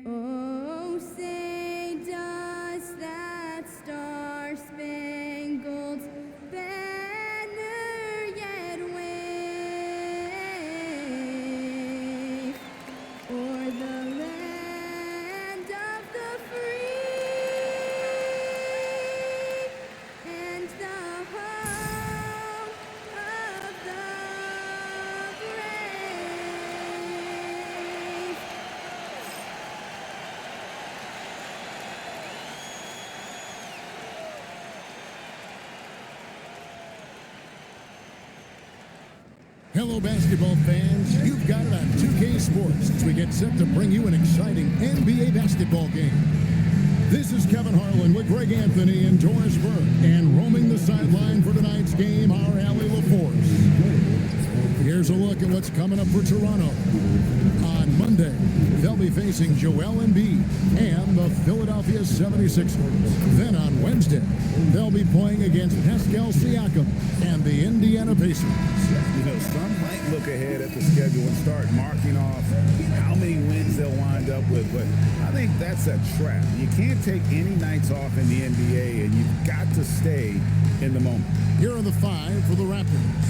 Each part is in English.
Oh, say does that star-spangled banner yet wave o'er the land of the free and the home of the brave. Hello, basketball fans. You've got it on 2K Sports as we get set to bring you an exciting NBA basketball game. This is Kevin Harlan with Greg Anthony and Doris Burke, and roaming the sideline for tonight's game, our Allie LaForce. Here's a look at what's coming up for Toronto. On Monday, they'll be facing Joel Embiid and the Philadelphia 76ers. Then on Wednesday, they'll be playing against Pascal Siakam and the Indiana Pacers. You know, some might look ahead at the schedule and start marking off how many wins they'll wind up with, but I think that's a trap. You can't take any nights off in the NBA, and you've got to stay in the moment. Here are the five for the Raptors.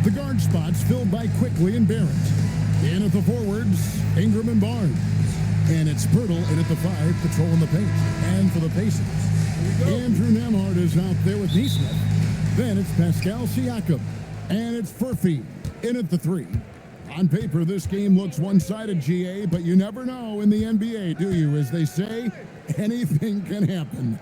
The guard spots filled by Quickly and Barrett. In at the forwards, Ingram and Barnes. And it's Pirtle in at the five, patrolling the paint. And for the Pacers, Andrew Nemhard is out there with Neesmith. Then it's Pascal Siakam. And it's Furphy in at the three. On paper, this game looks one-sided, GA, but you never know in the NBA, do you? As they say, anything can happen.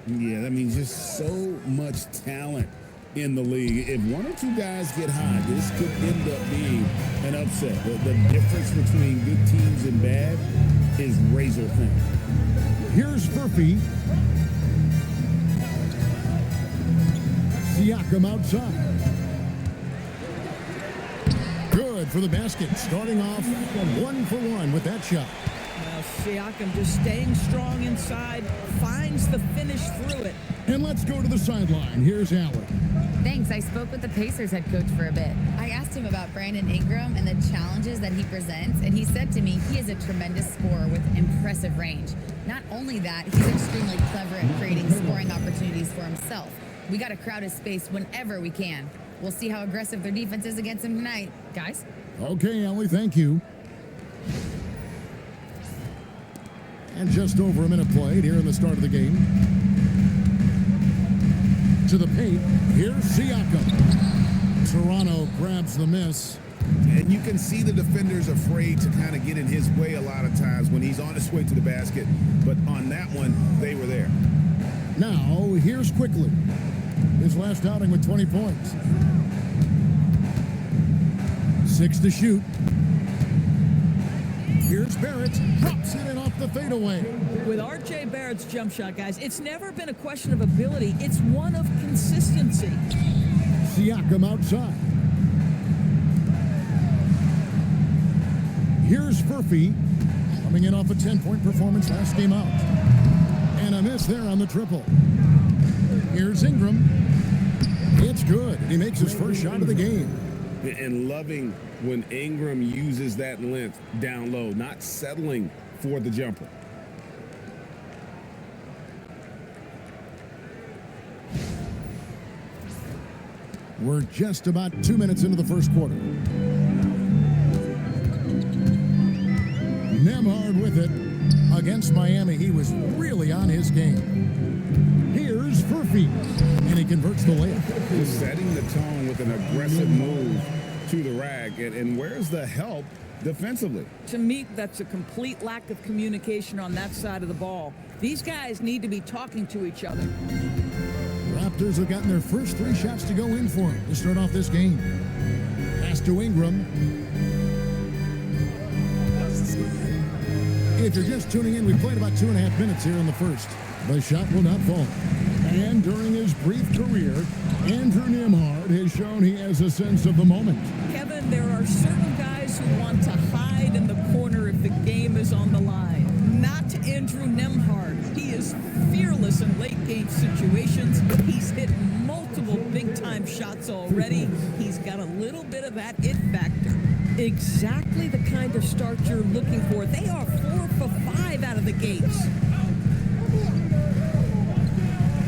Yeah, that means just so much talent in the league. If one or two guys get hot, this could end up being an upset. The difference between good teams and bad is razor thin. Here's Furphy. Siakam outside. Good for the basket, starting off 1 for 1 with that shot. Now Siakam just staying strong inside, finds the finish through it. And let's go to the sideline. Here's Allen. Thanks. I spoke with the Pacers head coach for a bit. I asked him about Brandon Ingram and the challenges that he presents, and he said to me he is a tremendous scorer with impressive range. Not only that, he's extremely clever at creating scoring opportunities for himself. We got to crowd his space whenever we can. We'll see how aggressive their defense is against him tonight, guys. Okay, Ellie, thank you. And just over a minute played here in the start of the game. To the paint, here's Siakam. Toronto grabs the miss. And you can see the defenders afraid to kind of get in his way a lot of times when he's on his way to the basket. But on that one, they were there. Now, here's Quickly. His last outing with 20 points. 6 to shoot. Here's Barrett. Drops it in off the fadeaway. With R.J. Barrett's jump shot, guys, it's never been a question of ability. It's one of consistency. Siakam outside. Here's Furphy, coming in off a 10-point performance last game out. And a miss there on the triple. Here's Ingram. It's good. He makes his first shot of the game. And loving when Ingram uses that length down low, not settling for the jumper. We're just about 2 minutes into the first quarter. Nemhard with it. Against Miami, he was really on his game. Here's Furphy, and he converts the layup. He's setting the tone with an aggressive move to the rack. And where's the help defensively? To me, that's a complete lack of communication on that side of the ball. These guys need to be talking to each other. Raptors have gotten their first 3 shots to go in for him to start off this game. Pass to Ingram. If you're just tuning in, we played about 2.5 minutes here in the first. The shot will not fall. And during his brief career, Andrew Nemhard has shown he has a sense of the moment. Kevin, there are certain guys who want to hide in the corner if the game is on the line. Not Andrew Nemhard. He is fearless in late-game situations. He's hit multiple big-time shots already. He's got a little bit of that it factor. Exactly the kind of start you're looking for. They are 4 for 5 out of the gates.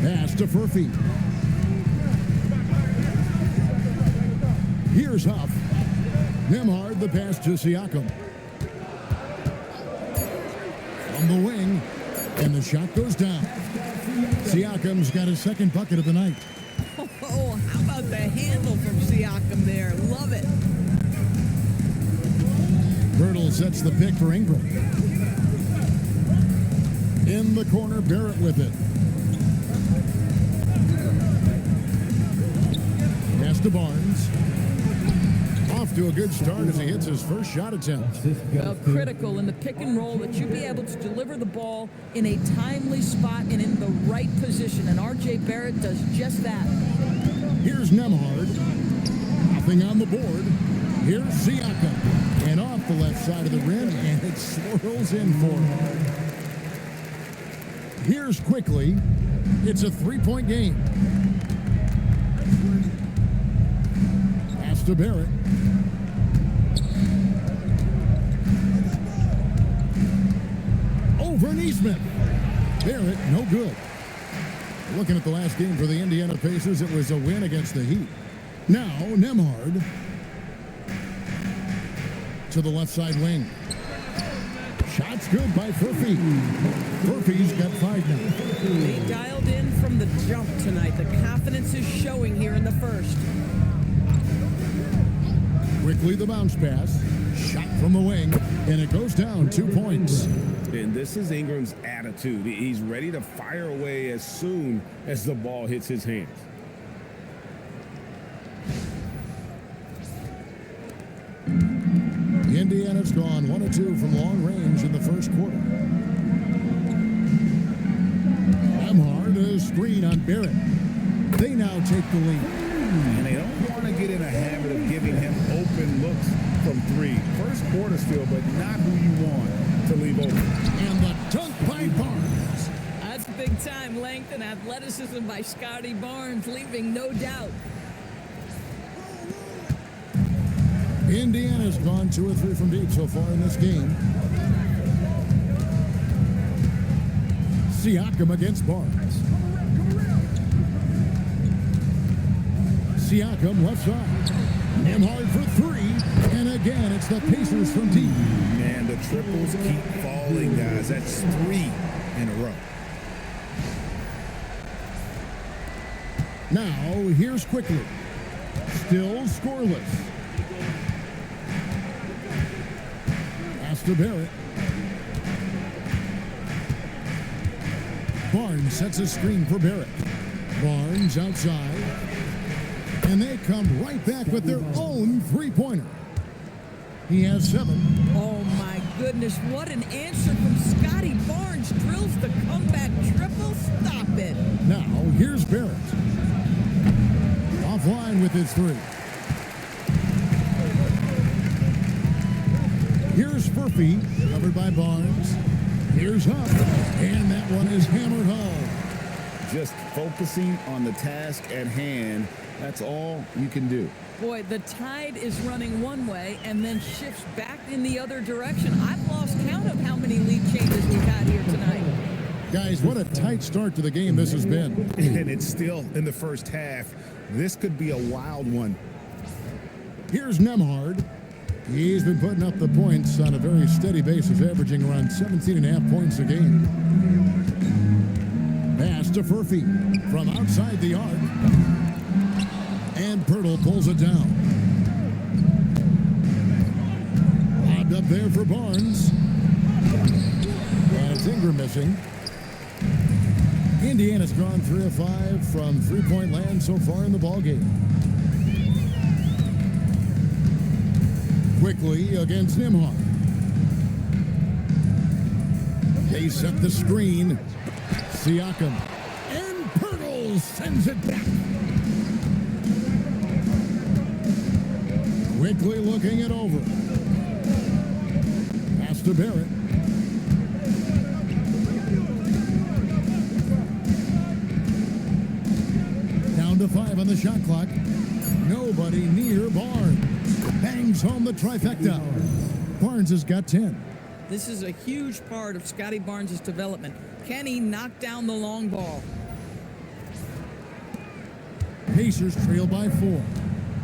Pass to Furphy. Here's Huff. Nemhard, the pass to Siakam. From the wing, and the shot goes down. Siakam's got his second bucket of the night. Oh, how about the handle from Siakam there? Love it. Birtle sets the pick for Ingram. In the corner, Barrett with it. Pass to Barnes. Off to a good start as he hits his first shot attempt. Well, critical in the pick and roll that you be able to deliver the ball in a timely spot and in the right position. And R.J. Barrett does just that. Here's Nemhard. Nothing on the board. Here's Siakam. And off the left side of the rim, and it swirls in for him. Here's Quickly. It's a three-point game. Pass to Barrett. Over Neesmith. Barrett, no good. Looking at the last game for the Indiana Pacers, it was a win against the Heat. Now, Nemhard to the left side wing. Shot's good by Furphy. Furphy's got 5 now. They dialed in from the jump tonight. The confidence is showing here in the first. Quickly the bounce pass. Shot from the wing, and it goes down 2 points. And this is Ingram's attitude. He's ready to fire away as soon as the ball hits his hands. Indiana's gone 1 of 2 from long range in the first quarter. Nemhard, a screen on Barrett. They now take the lead. And they don't want to get in a habit of giving him open looks from 3. First quarter still, but not who you want to leave open. And the dunk by Barnes. That's big time length and athleticism by Scotty Barnes, leaving no doubt. Indiana's gone 2 of 3 from deep so far in this game. Siakam against Barnes. Siakam left side. Nemhard for 3. And again, it's the Pacers from deep. Man, the triples keep falling, guys. That's 3 in a row. Now, here's Quickly. Still scoreless. Pass to Barrett. Barnes sets a screen for Barrett. Barnes outside. And they come right back with their own three-pointer. He has 7. Oh my goodness, what an answer from Scotty Barnes. Drills the comeback triple. Stop it. Now, here's Barrett. Offline with his 3. Here's Furphy, covered by Barnes. Here's Huff, and that one is hammered home. Just focusing on the task at hand, that's all you can do. Boy, the tide is running one way and then shifts back in the other direction. I've lost count of how many lead changes we've had here tonight. Guys, what a tight start to the game this has been. And it's still in the first half. This could be a wild one. Here's Nemhard. He's been putting up the points on a very steady basis, averaging around 17.5 points a game. Pass to Furphy from outside the arc. And Pirtle pulls it down. Lobbed up there for Barnes. And it's Ingram missing. Indiana's gone 3 of 5 from three-point land so far in the ballgame. Quickly against Nemhard. They set the screen. Siakam. And Pirtle sends it back. Quickly looking it over. Pass to Barrett. Down to 5 on the shot clock. Nobody near Barnes. Bang brings home the trifecta. Barnes has got 10. This is a huge part of Scotty Barnes' development. Can he knock down the long ball? Pacers trail by 4.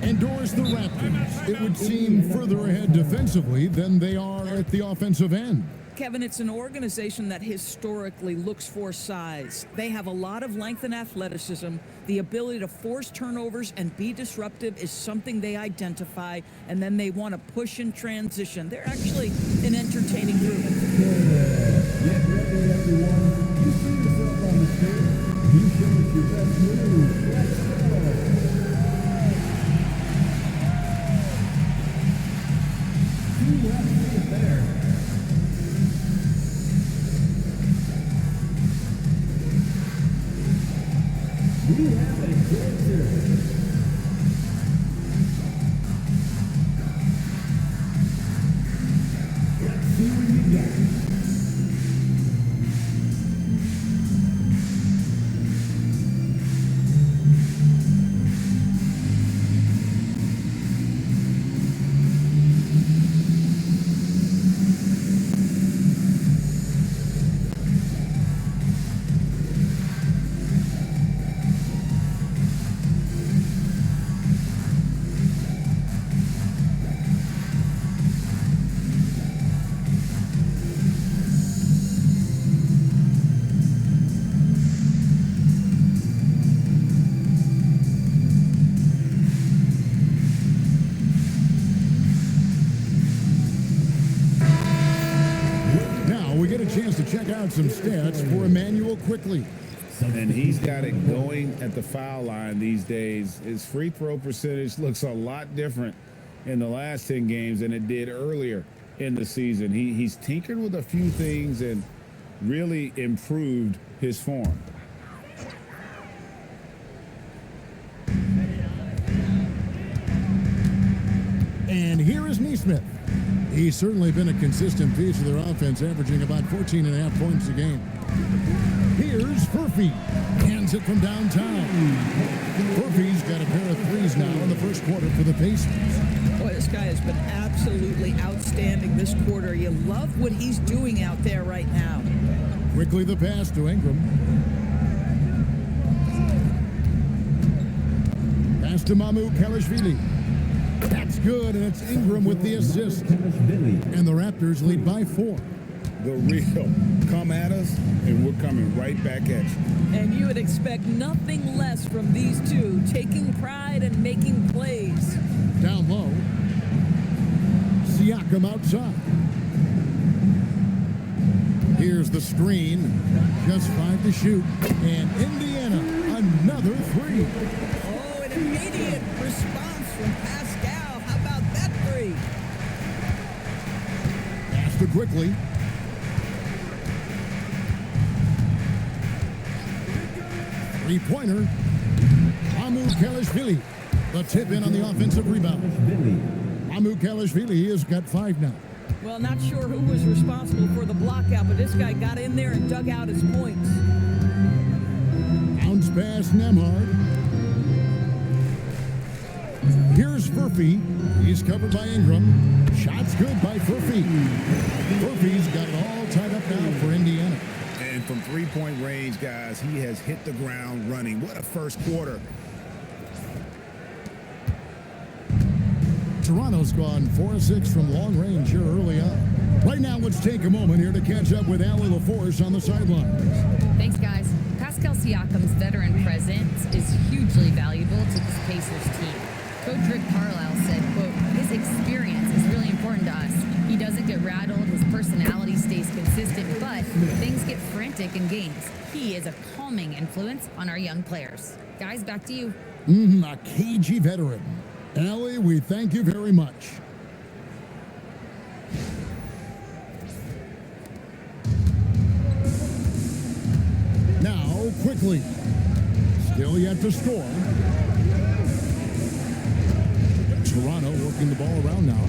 Endorse the Raptors. It would seem further ahead defensively than they are at the offensive end. Kevin, it's an organization that historically looks for size. They have a lot of length and athleticism. The ability to force turnovers and be disruptive is something they identify, and then they want to push in transition. They're actually an entertaining group. Get ready, everyone. You see yourself on the stage. You show us your best move. Let's go. Let's see it there. We have a dancer. Let's see what you got. Chance to check out some stats for Emmanuel quickly. And he's got it going at the foul line these days. His free throw percentage looks a lot different in the last 10 games than it did earlier in the season. He's tinkered with a few things and really improved his form. And here is Neesmith. He's certainly been a consistent piece of their offense, averaging about 14.5 points a game. Here's Furphy. Hands it from downtown. Furphy's got a pair of threes now in the first quarter for the Pacers. Boy, this guy has been absolutely outstanding this quarter. You love what he's doing out there right now. Quickly the pass to Ingram. Pass to Mamu Kalashvili. That's good, and it's Ingram with the assist. And the Raptors lead by 4. The real come at us, and we're coming right back at you. And you would expect nothing less from these two, taking pride and making plays. Down low. Siakam outside. Here's the screen. Just 5 to shoot. And Indiana, another 3. Oh, an immediate response from Pascal. How about that 3? Pass to quickly. Three-pointer. Mamu Kalashvili. The tip in on the offensive rebound. Mamu Kalashvili has got 5 now. Well, not sure who was responsible for the blockout, but this guy got in there and dug out his points. Bounce pass Nemhard. Here's Furphy. He's covered by Ingram. Shot's good by Furphy. Furphy's got it all tied up now for Indiana. And from three-point range, guys, he has hit the ground running. What a first quarter. Toronto's gone 4-6 from long range here early on. Right now, let's take a moment here to catch up with Allie LaForce on the sidelines. Thanks, guys. Pascal Siakam's veteran presence is hugely valuable to this Pacers team. Coach Rick Carlisle said, quote, his experience is really important to us. He doesn't get rattled, his personality stays consistent, but things get frantic in games. He is a calming influence on our young players. Guys, back to you. A cagey veteran. Allie, we thank you very much. Now, quickly. Still yet to score. Toronto working the ball around now.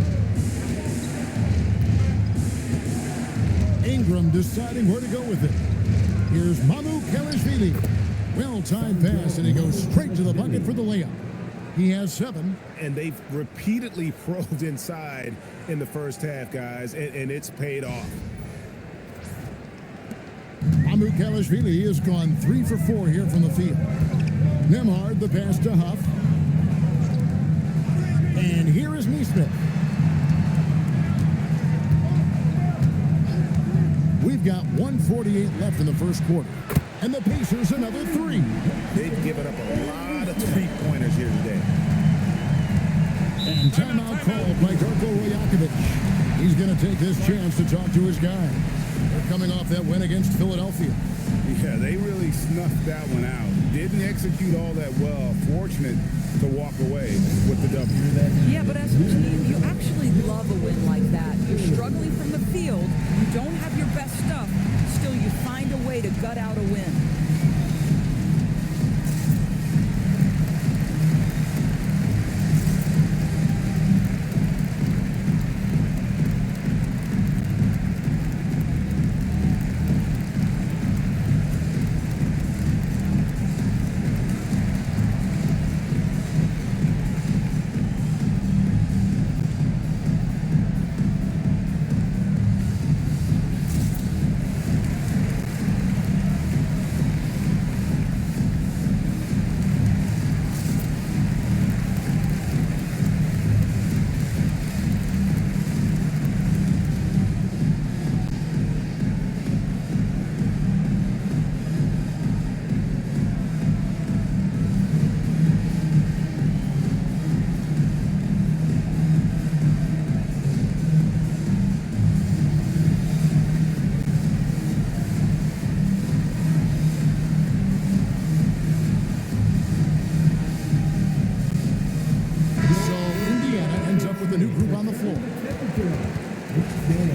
Ingram deciding where to go with it. Here's Mamu Kalashvili. Well-timed pass, and he goes straight to the bucket for the layup. He has 7. And they've repeatedly probed inside in the first half, guys, and it's paid off. Amukelashvili has gone 3 for 4 here from the field. Nemhard, the pass to Huff. And here is Neesmith. We've got 1:48 left in the first quarter. And the Pacers another 3. They've given up a lot of three-pointers here today. And timeout called by Darko Rajakovic. He's going to take this chance to talk to his guy. They're coming off that win against Philadelphia. Yeah, they really snuffed that one out. Didn't execute all that well. Fortunate to walk away with the W. Yeah, but as a team, you actually love a win like that. You're struggling from the field, you don't have your best stuff, still you find a way to gut out a win.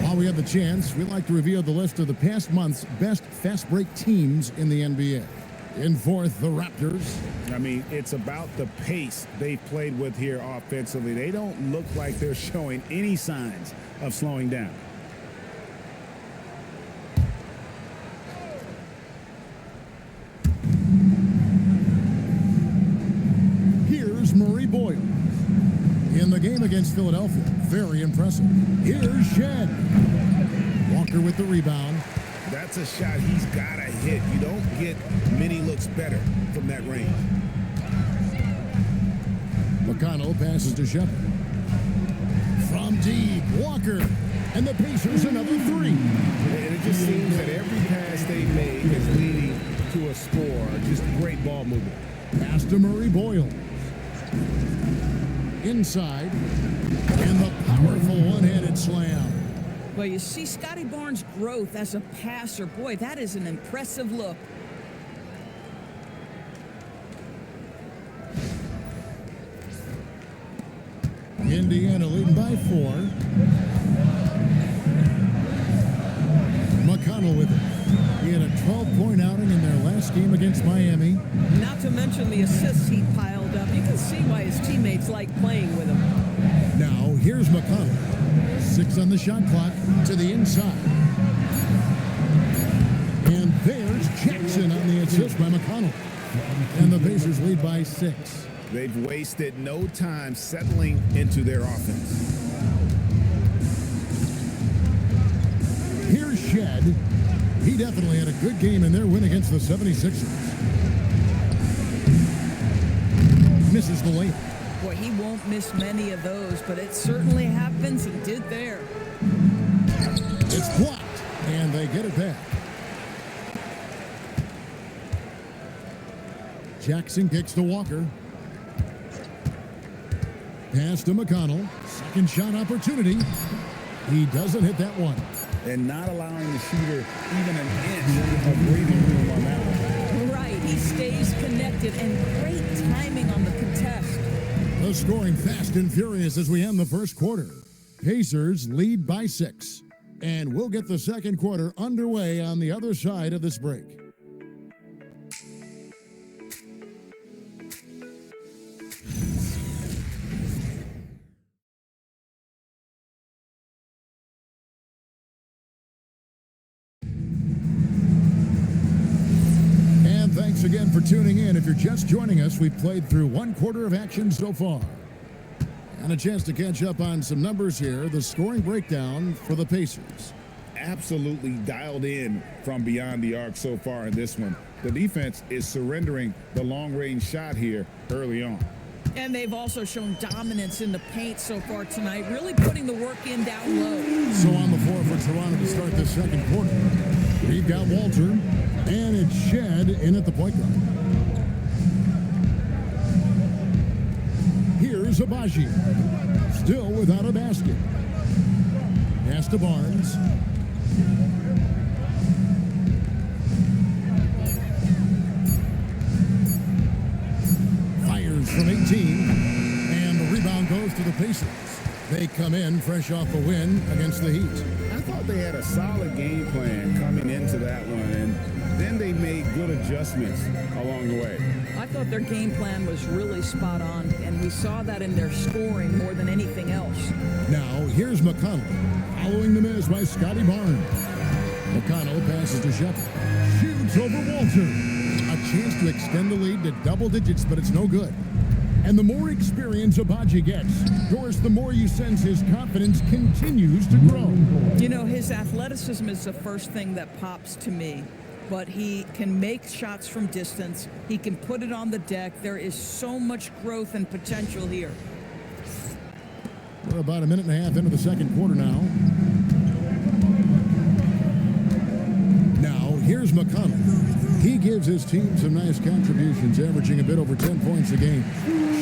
While we have the chance, we'd like to reveal the list of the past month's best fast break teams in the NBA. In fourth, the Raptors. I mean, it's about the pace they've played with here offensively. They don't look like they're showing any signs of slowing down. Here's Murray Boyle. In the game against Philadelphia, very impressive. Here's Shed. Walker with the rebound. That's a shot he's got to hit. You don't get many looks better from that range. McConnell passes to Shepard. From deep, Walker. And the Pacers another 3. And it just seems that every pass they make is leading to a score. Just great ball movement. Pass to Murray Boyle. Inside. And the powerful one-handed slam. Well, you see Scotty Barnes' growth as a passer. Boy, that is an impressive look. Indiana leading by 4. McConnell with it. He had a 12-point outing in their last game against Miami. Not to mention the assists he piled up. You can see why his teammates like playing with him. Now, here's McConnell. 6 on the shot clock to the inside. And there's Jackson on the assist by McConnell. And the Pacers lead by 6. They've wasted no time settling into their offense. Here's Shed. He definitely had a good game in their win against the 76ers. Misses the layup. Boy, he won't miss many of those, but it certainly happens. He did there. It's blocked, and they get it back. Jackson kicks to Walker. Pass to McConnell. Second shot opportunity. He doesn't hit that one. And not allowing the shooter even an inch of breathing room on that one. Right, he stays connected, and great timing on the contest. The scoring fast and furious as we end the first quarter. Pacers lead by 6. And we'll get the second quarter underway on the other side of this break. Thanks again for tuning in. If you're just joining us, we've played through one quarter of action so far. And a chance to catch up on some numbers here. The scoring breakdown for the Pacers. Absolutely dialed in from beyond the arc so far in this one. The defense is surrendering the long-range shot here early on. And they've also shown dominance in the paint so far tonight, really putting the work in down low. So on the floor for Toronto to start the second quarter, we've got Walter, and it's Shed in at the point guard. Here's Abaji, still without a basket. Pass to Barnes. Fires from 18, and the rebound goes to the Pacers. They come in fresh off a win against the Heat. I thought they had a solid game plan coming into that one, and then they made good adjustments along the way. I thought their game plan was really spot on, and we saw that in their scoring more than anything else. Now, here's McConnell, following the miss by Scotty Barnes. McConnell passes to Shepard. Shoots over Walter. A chance to extend the lead to double digits, but it's no good. And the more experience Abaji gets, Doris, the more you sense his confidence continues to grow. You know, his athleticism is the first thing that pops to me. But he can make shots from distance. He can put it on the deck. There is so much growth and potential here. We're about a minute and a half into the second quarter now. Now, here's McConnell. He gives his team some nice contributions, averaging a bit over 10 points a game.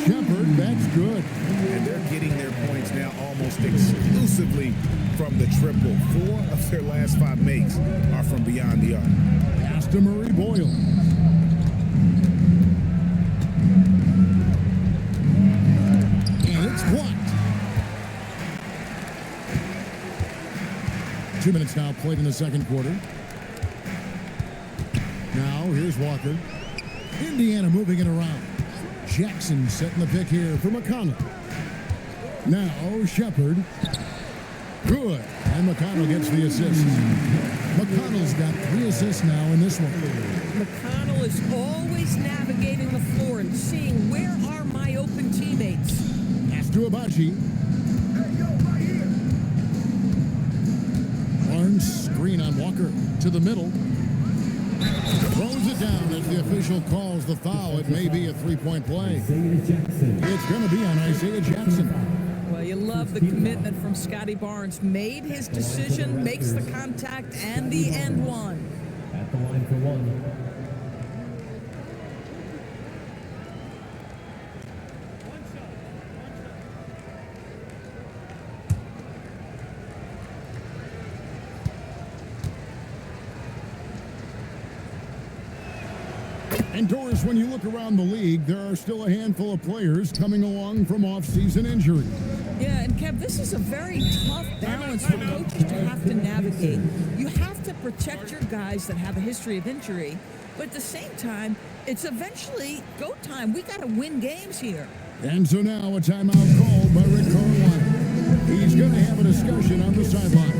Shepard, that's good. And they're getting their points now almost exclusively from the triple. 4 of their last 5 makes are from beyond the arc. Pass to Murray Boyle. And it's blocked. 2 minutes now played in the second quarter. Now, here's Walker. Indiana moving it around. Jackson setting the pick here for McConnell. Now, Shepard. Good. And McConnell gets the assist. McConnell's got 3 assists now in this one. McConnell is always navigating the floor and seeing where are my open teammates. Pass to Abaji. Barnes screen on Walker to the middle. Throws it down as the official calls the foul. It may be a three-point play. It's going to be on Isaiah Jackson. Well, you love the commitment from Scotty Barnes. Made his decision, makes the contact, and the end one. At the line for one. And Doris, when you look around the league, there are still a handful of players coming along from off-season injury. Yeah, and Kev, this is a very tough balance for coaches to have to navigate. You have to protect your guys that have a history of injury, but at the same time, it's eventually go time. We got to win games here. And so now a timeout called by Rick Carlisle. He's going to have a discussion on the sideline.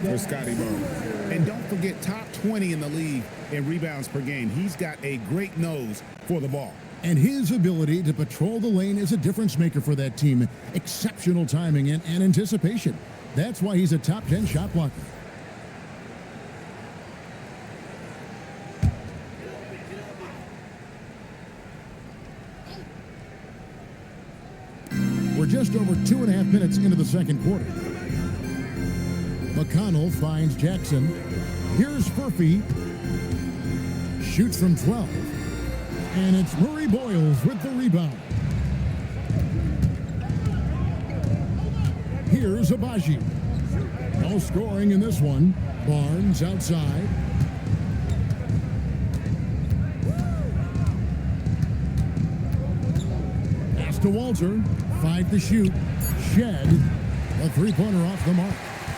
For Scotty Barnes. And don't forget, top 20 in the league in rebounds per game. He's got a great nose for the ball. And his ability to patrol the lane is a difference maker for that team. Exceptional timing and anticipation. That's why he's a top 10 shot blocker. We're just over 2.5 minutes into the second quarter. McConnell finds Jackson. Here's Furphy. Shoots from 12. And it's Murray Boyles with the rebound. Here's Abaji. No scoring in this one. Barnes outside. Pass to Walter. 5 to shoot. Shed. A three-pointer off the mark.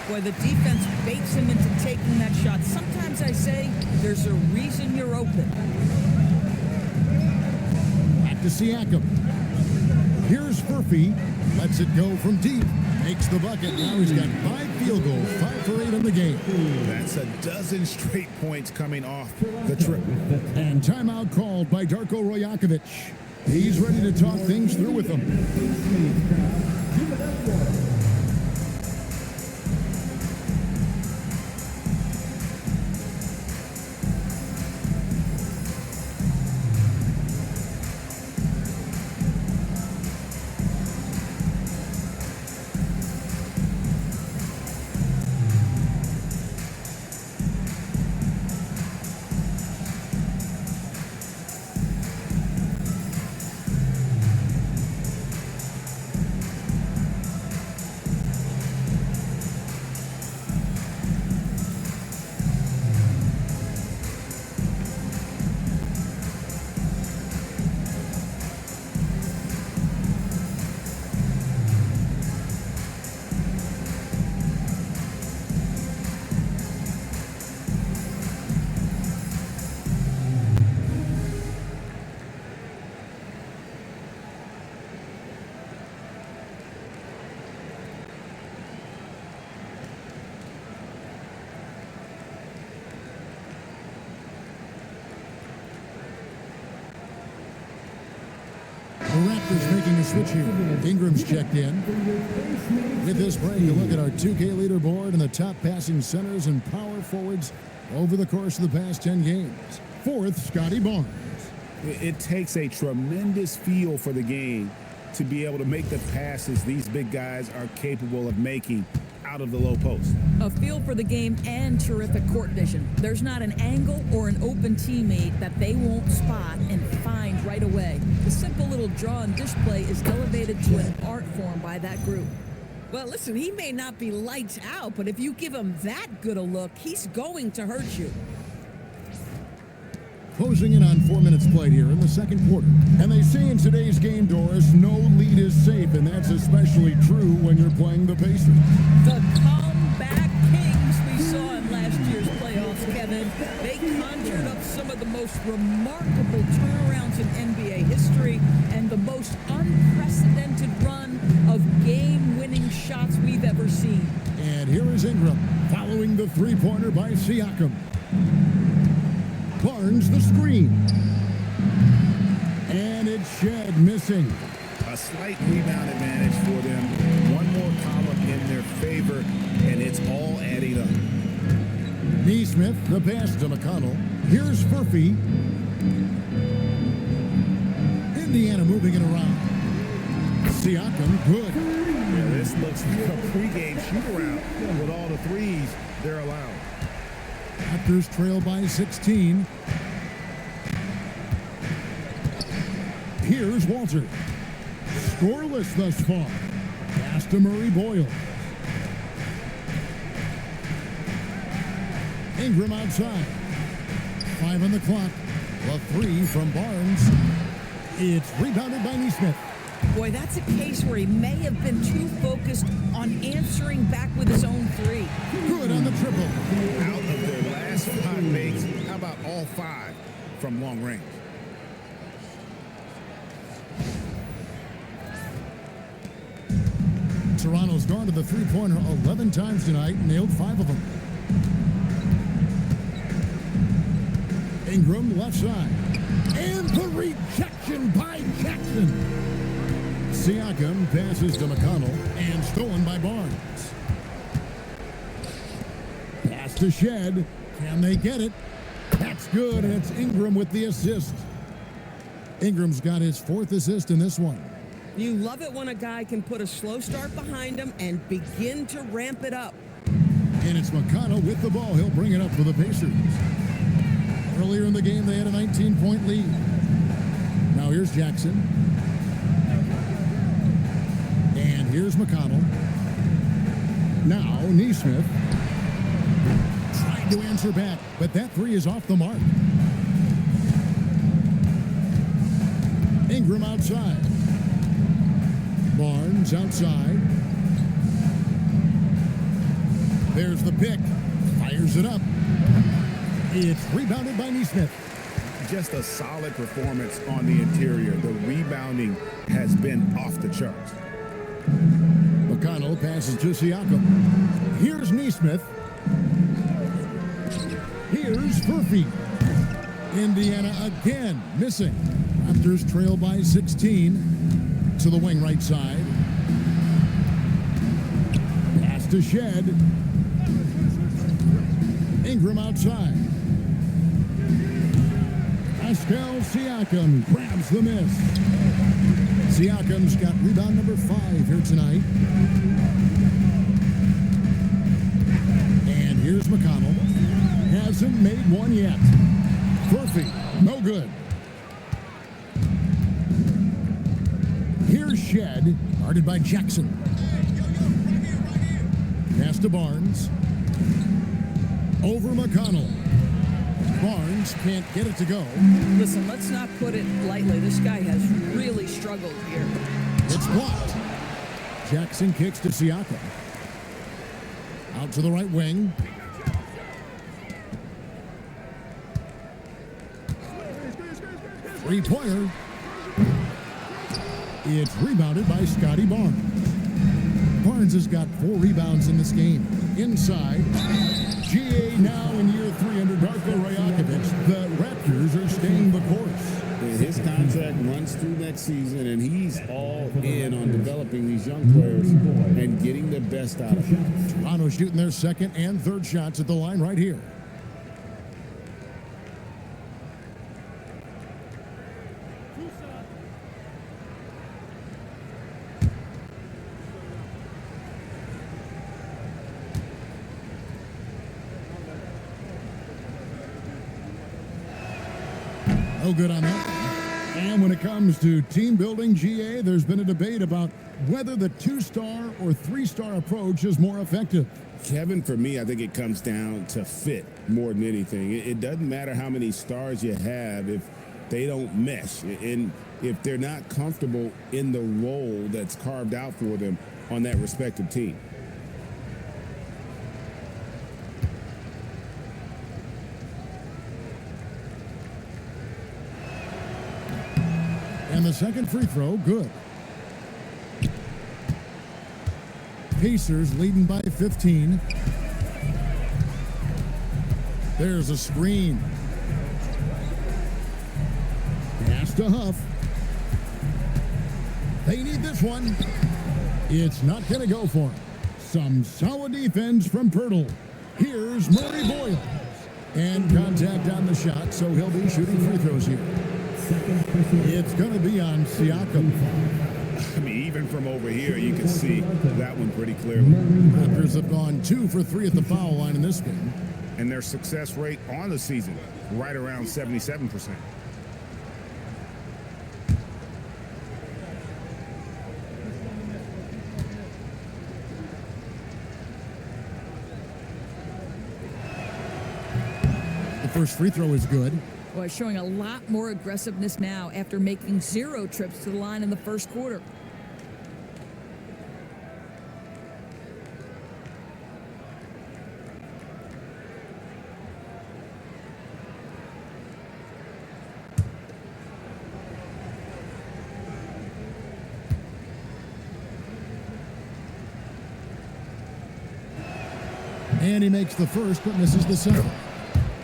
Boy, the defense baits him into taking that shot. Sometimes I say there's a reason you're open. Back to Siakam. Here's Furphy. Lets it go from deep. Makes the bucket. Now he's got 5 field goals. 5 for 8 in the game. That's a dozen straight points coming off the trip. And timeout called by Darko Rojakovic. He's ready to talk things through with them. The Raptors making a switch here. Ingram's checked in. With this break, a look at our 2K leaderboard and the top passing centers and power forwards over the course of the past 10 games. 4th, Scotty Barnes. It takes a tremendous feel for the game to be able to make the passes these big guys are capable of making out of the low post. A feel for the game and terrific court vision. There's not an angle or an open teammate that they won't spot and find right away. The simple little draw and dish play is elevated to an art form by that group. Well, listen, he may not be lights out, but if you give him that good a look, he's going to hurt you. Closing in on 4 minutes played here in the second quarter. And they say in today's game, Doris, no lead is safe, and that's especially true when you're playing the Pacers. The comeback kings we saw in last year's playoffs, Kevin. They conjured up some of the most remarkable turnarounds in NBA history and the most unprecedented run of game-winning shots we've ever seen. And here is Ingram following the three-pointer by Siakam. Barnes the screen. And it's Shed missing. A slight rebound advantage for them. One more column in their favor, and it's all adding up. Neesmith, the pass to McConnell. Here's Furphy. Indiana moving it around. Siakam, good. Yeah, this looks like a pregame shoot-around with all the threes they're allowed. Raptors trail by 16. Here's Walter. Scoreless thus far. Pass to Murray Boyles. Ingram outside. 5 on the clock. A 3 from Barnes. It's rebounded by Neesmith. Boy, that's a case where he may have been too focused on answering back with his own three. Good on the triple. Out of their last 5 makes, how about all 5 from long range? Toronto's gone to the three-pointer 11 times tonight and nailed 5 of them. Ingram left side. And the rejection by Jackson. Siakam passes to McConnell and stolen by Barnes. Pass to Shed. Can they get it? That's good, and it's Ingram with the assist. Ingram's got his 4th assist in this one. You love it when a guy can put a slow start behind him and begin to ramp it up. And it's McConnell with the ball. He'll bring it up for the Pacers. Earlier in the game, they had a 19-point lead. Now here's Jackson. And here's McConnell. Now Neesmith. Trying to answer back, but that 3 is off the mark. Ingram outside. Barnes outside. There's the pick. Fires it up. It's rebounded by Neesmith. Just a solid performance on the interior. The rebounding has been off the charts. McConnell passes to Siakam. Here's Neesmith. Here's Furphy. Indiana again missing. Raptors trail by 16 to the wing right side. Pass to Shed. Ingram outside. Pascal Siakam grabs the miss. Siakam's got rebound number 5 here tonight. And here's McConnell. Hasn't made one yet. Furphy, no good. Here's Shed, guarded by Jackson. Pass to Barnes. Over McConnell. Barnes can't get it to go. Listen, let's not put it lightly. This guy has really struggled here. It's blocked. Jackson kicks to Siakam. Out to the right wing. Three-pointer. It's rebounded by Scotty Barnes. Barnes has got 4 rebounds in this game. Inside. GA now in year 3 under Darko Rajakovic. The Raptors are staying the course. His contract runs through next season, and he's all in on developing these young players and getting the best out of them. Toronto shooting their 2nd and 3rd shots at the line right here. No good on that. And when it comes to team building, GA, there's been a debate about whether the 2-star or 3-star approach is more effective. Kevin, for me, I think it comes down to fit more than anything. It doesn't matter how many stars you have if they don't mesh and if they're not comfortable in the role that's carved out for them on that respective team. And the second free throw, good. Pacers leading by 15. There's a screen. Pass to Huff. They need this one. It's not going to go for him. Some solid defense from Pirtle. Here's Murray Boyle. And contact on the shot, so he'll be shooting free throws here. It's going to be on Siakam. I mean, even from over here, you can see that one pretty clearly. Raptors have gone 2 for 3 at the foul line in this game. And their success rate on the season, right around 77%. The first free throw is good. Boy, showing a lot more aggressiveness now after making 0 trips to the line in the first quarter. And he makes the first, but misses the second.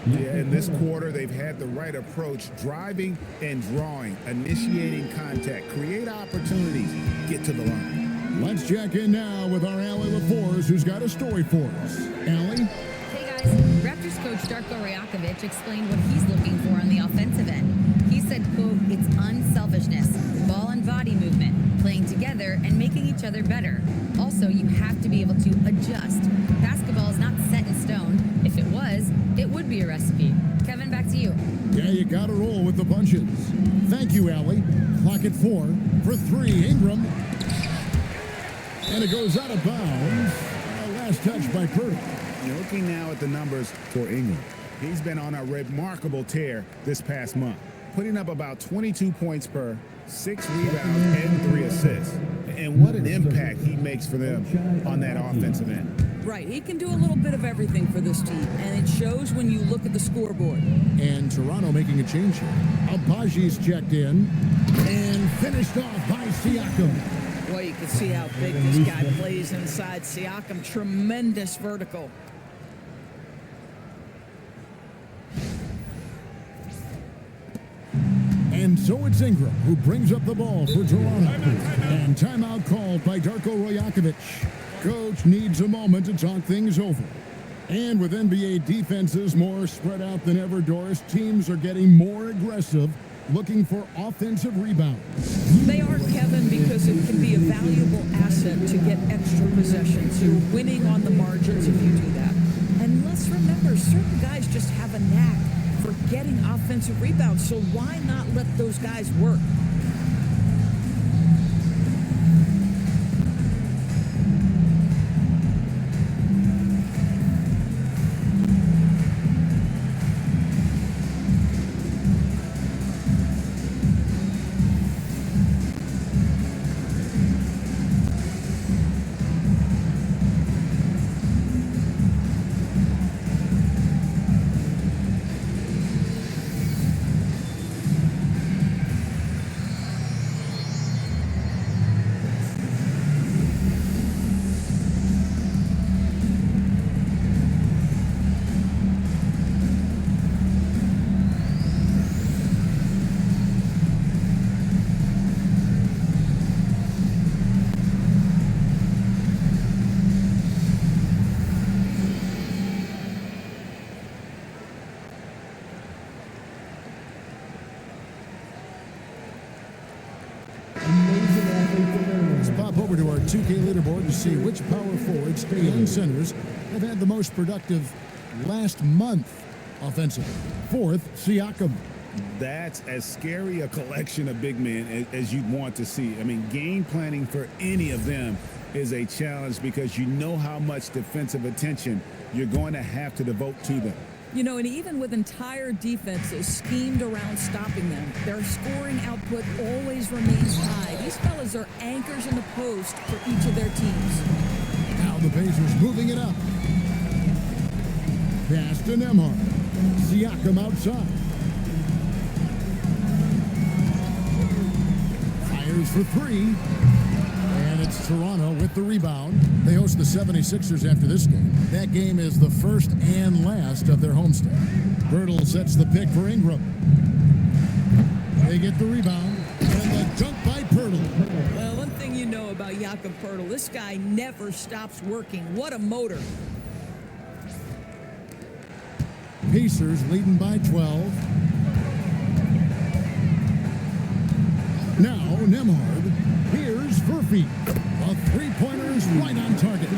Yeah, in this quarter, they've had the right approach, driving and drawing, initiating contact, create opportunities, get to the line. Let's check in now with our Allie LaForce, who's got a story for us. Allie? Hey guys, Raptors coach Darko Rajakovic explained what he's looking for on the offensive end. He said, quote, it's unselfishness, ball and body movement, playing together and making each other better. Also, you have to be able to adjust. Basketball is not set in stone. If it was, it would be a recipe. Kevin, back to you. Yeah, you got to roll with the punches. Thank you, Allie. Clock at 4 for 3. Ingram. And it goes out of bounds. Last touch by Purdy. You're looking now at the numbers for Ingram. He's been on a remarkable tear this past month, putting up about 22 points per, 6 rebounds, and 3 assists. And what an impact he makes for them on that offensive end. Right, he can do a little bit of everything for this team, and it shows when you look at the scoreboard. And Toronto making a change here. Abaji's checked in and finished off by Siakam. Well, you can see how big this guy plays inside. Siakam, tremendous vertical. And so it's Ingram who brings up the ball for Toronto. And timeout called by Darko Rajakovic. Coach needs a moment to talk things over. And with NBA defenses more spread out than ever, Doris, teams are getting more aggressive, looking for offensive rebounds. They are, Kevin, because it can be a valuable asset to get extra possessions. You're winning on the margins if you do that. And let's remember, certain guys just have a knack for getting offensive rebounds, so why not let those guys work? Let's pop over to our 2K leaderboard to see which power forwards and centers have had the most productive last month offensively. 4th, Siakam. That's as scary a collection of big men as you'd want to see. I mean, game planning for any of them is a challenge because you know how much defensive attention you're going to have to devote to them. You know, and even with entire defenses schemed around stopping them, their scoring output always remains high. These fellas are anchors in the post for each of their teams. Now the Pacers moving it up. Pass to Nembhard. Siakam outside. Fires for 3. And it's Toronto with the rebound. They host the 76ers after this game. That game is the first and last of their homestand. Birtle sets the pick for Ingram. They get the rebound. And the dunk by Pirtle. Well, one thing you know about Jakob Poeltl, this guy never stops working. What a motor. Pacers leading by 12. Now Nembhard. Here's Furphy. A three-pointer is right on target.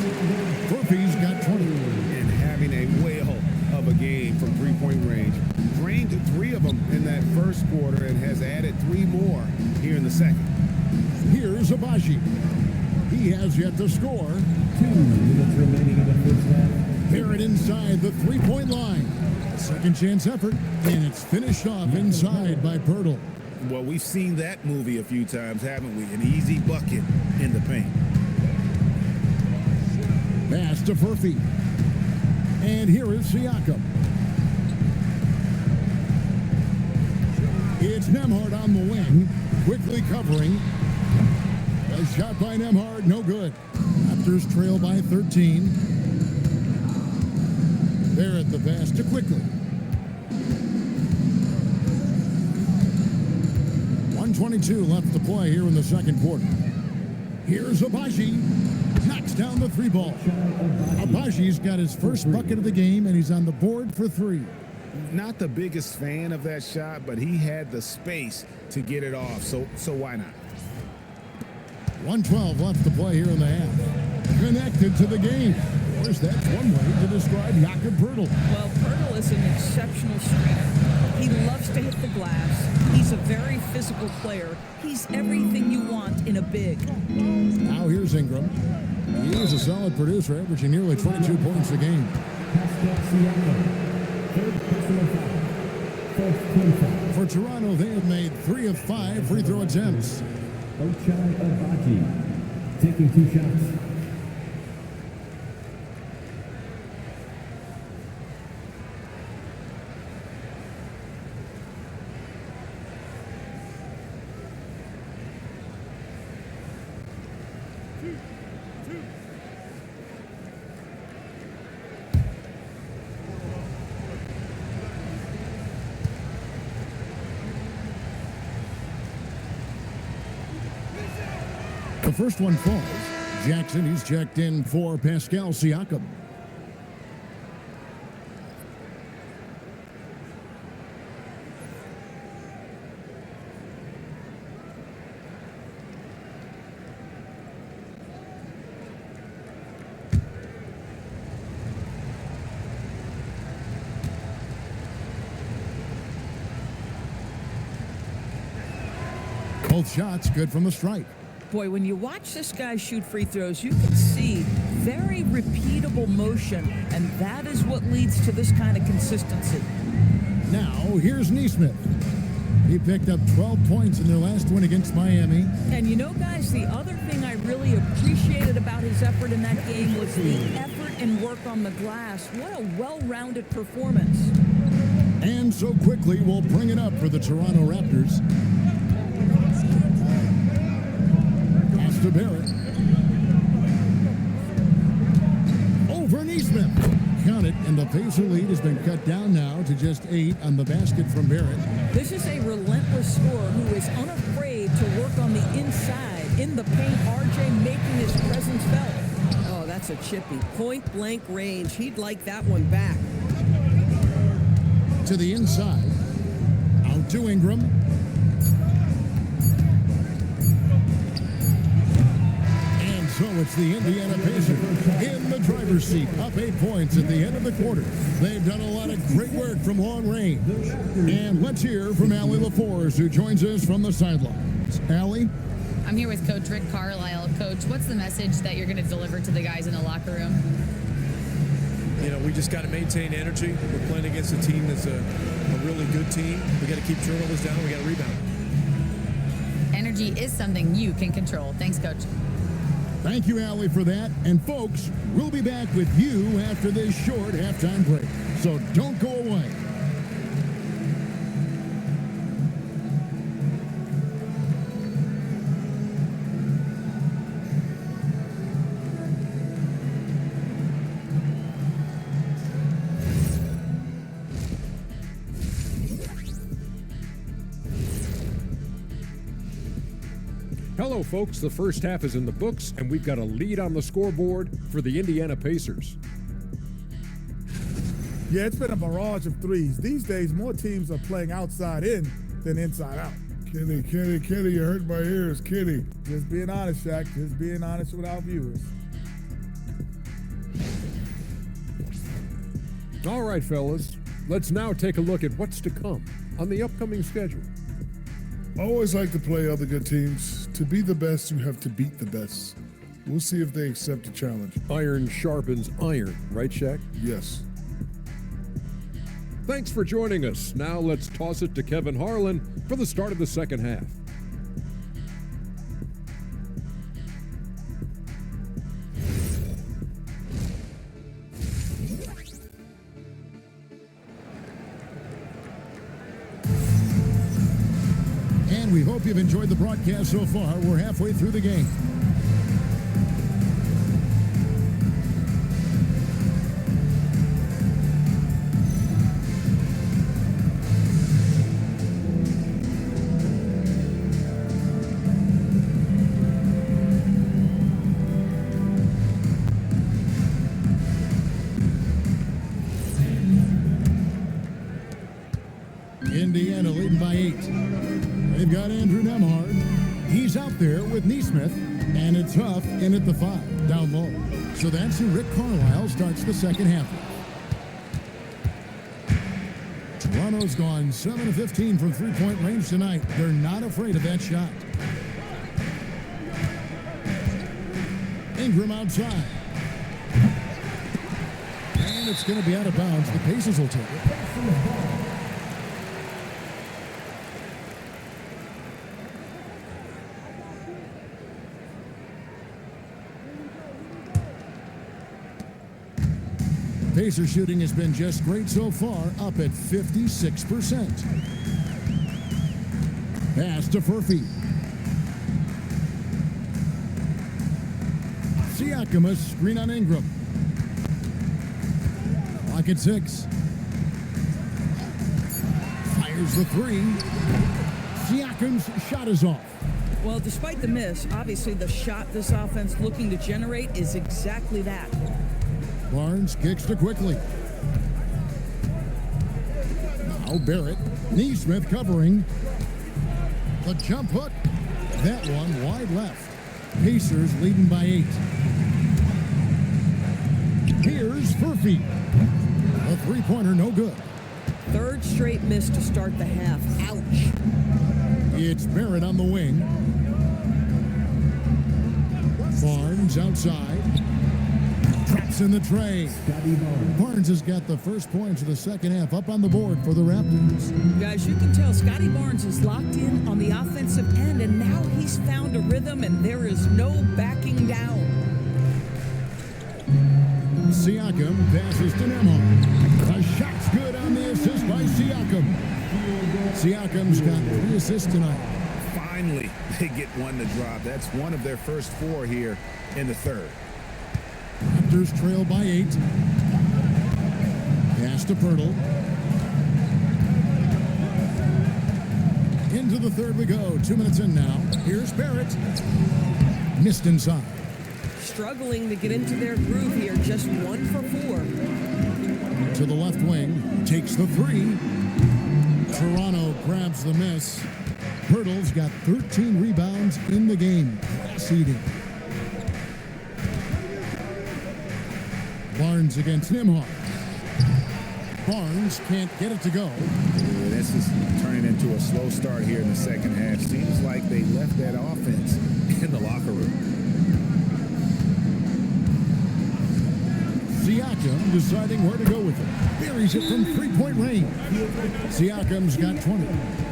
Furphy's got 20. And having a whale of a game from three-point range. Drained 3 of them in that first quarter and has added 3 more here in the second. Here's Abaji. He has yet to score. 2 minutes remaining in the first half. Barrett inside the three-point line. Second chance effort, and it's finished off inside by Pirtle. Well, we've seen that movie a few times, haven't we? An easy bucket in the paint. Pass to Furphy. And here is Siakam. It's Nembhard on the wing, quickly covering. A shot by Nembhard, no good. Raptors trail by 13. Barrett the pass to Quickly. 1:22 left to play here in the second quarter. Here's Abaji. Knocks down the three ball. Abaji's got his first bucket of the game, and he's on the board for three. Not the biggest fan of that shot, but he had the space to get it off, so why not? 1:12 left to play here in the half. Connected to the game. Of course, that's one way to describe Jakob Poeltl. Well, Poeltl is an exceptional streaker. He loves to hit the glass. He's a very physical player. He's everything you want in a big. Now here's Ingram. He is a solid producer, averaging nearly 22 points a game. For Toronto, they have made 3 of 5 free throw attempts. Ochai Agbaji taking 2 shots. The first one falls. Jackson, he's checked in for Pascal Siakam. Both shots good from the stripe. Boy, when you watch this guy shoot free throws, you can see very repeatable motion, and that is what leads to this kind of consistency. Now, here's Neesmith. He picked up 12 points in their last win against Miami. And you know, guys, the other thing I really appreciated about his effort in that game was the effort and work on the glass. What a well-rounded performance. And so quickly, we'll bring it up for the Toronto Raptors. Pass to Barrett. Over Neesmith. Count it, and the Pacer lead has been cut down now to just 8 on the basket from Barrett. This is a relentless scorer who is unafraid to work on the inside. In the paint, RJ making his presence felt. Oh, that's a chippy. Point blank range. He'd like that one back. To the inside. Out to Ingram. And so it's the Indiana Pacers in the driver's seat, up 8 points at the end of the quarter. They've done a lot of great work from long range. And let's hear from Allie LaForce, who joins us from the sidelines. Allie? I'm here with Coach Rick Carlisle. Coach, what's the message that you're going to deliver to the guys in the locker room? You know, we just got to maintain energy. We're playing against a team that's a really good team. We got to keep turnovers down. We got to rebound. Energy is something you can control. Thanks, Coach. Thank you, Allie, for that. And folks, we'll be back with you after this short halftime break. So don't go away. Hello, folks. The first half is in the books, and we've got a lead on the scoreboard for the Indiana Pacers. Yeah, it's been a barrage of threes. These days, more teams are playing outside in than inside out. Kenny, you hurt my ears, Kenny. Just being honest, Shaq. Just being honest with our viewers. All right, fellas. Let's now take a look at what's to come on the upcoming schedule. I always like to play other good teams. To be the best, you have to beat the best. We'll see if they accept the challenge. Iron sharpens iron, right, Shaq? Yes. Thanks for joining us. Now let's toss it to Kevin Harlan for the start of the second half. And we hope you've enjoyed the broadcast so far. We're halfway through the game. He's out there with Neesmith, and it's Huff in at the 5, down low. So that's who Rick Carlisle starts the second half. Toronto's gone 7 of 15 from three-point range tonight. They're not afraid of that shot. Ingram outside. And it's going to be out of bounds. The Pacers will take it. Pacer shooting has been just great so far, up at 56%. Pass to Furphy. Siakam, a screen on Ingram. Clock at 6. Fires the 3. Siakam's shot is off. Well, despite the miss, obviously the shot this offense looking to generate is exactly that. Barnes kicks to Quickly. Now Barrett. Neesmith covering. The jump hook. That one wide left. Pacers leading by 8. Here's Furphy. A three-pointer, no good. Third straight miss to start the half. Ouch. It's Barrett on the wing. Barnes outside. Traps in the tray. Barnes has got the first points of the second half up on the board for the Raptors. Guys, you can tell Scotty Barnes is locked in on the offensive end, and now he's found a rhythm, and there is no backing down. Siakam passes to Nembhard. A shot's good on the assist by Siakam. Siakam's got 3 assists tonight. Finally, they get one to drop. That's one of their first 4 here in the third. Raptors trail by 8. Pass to Pirtle. Into the third we go. 2 minutes in now. Here's Barrett. Missed inside. Struggling to get into their groove here. Just 1 for 4. To the left wing. Takes the 3. Toronto grabs the miss. Pirtle's got 13 rebounds in the game. Class-eating. Barnes against Nembhard. Barnes can't get it to go. This is turning into a slow start here in the second half. Seems like they left that offense in the locker room. Siakam deciding where to go with it. Buries it from three-point range. Siakam's got 20.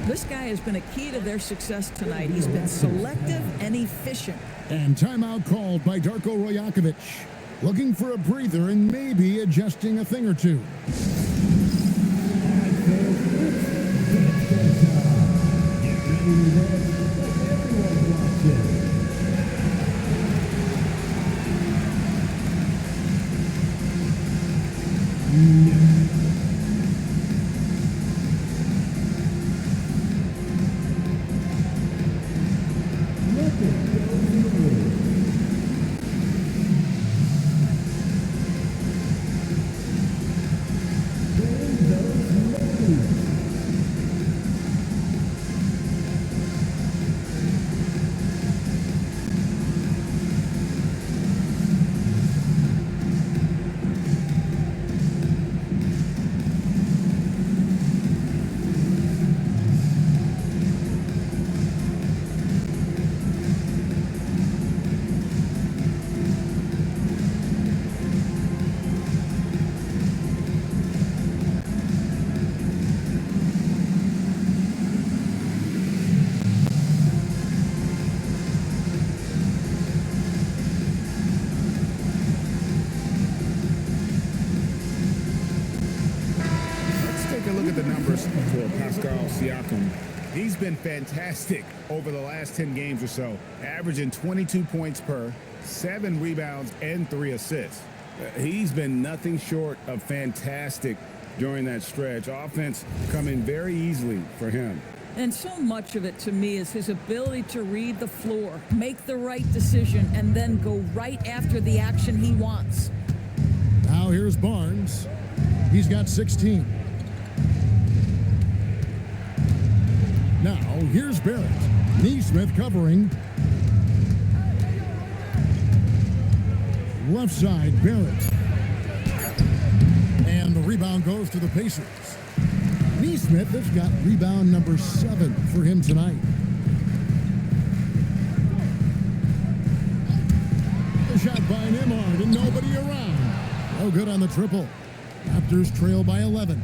This guy has been a key to their success tonight. He's been selective and efficient. And timeout called by Darko Rajakovic. Looking for a breather and maybe adjusting a thing or two. Siakam. He's been fantastic over the last 10 games or so, averaging 22 points per, 7 rebounds, and 3 assists. He's been nothing short of fantastic during that stretch. Offense coming very easily for him. And so much of it to me is his ability to read the floor, make the right decision, and then go right after the action he wants. Now here's Barnes. He's got 16. Now here's Barrett. Neesmith covering. Left side, Barrett. And the rebound goes to the Pacers. Neesmith has got rebound number 7 for him tonight. The shot by Nembhard and nobody around. No good on the triple. Raptors trail by 11.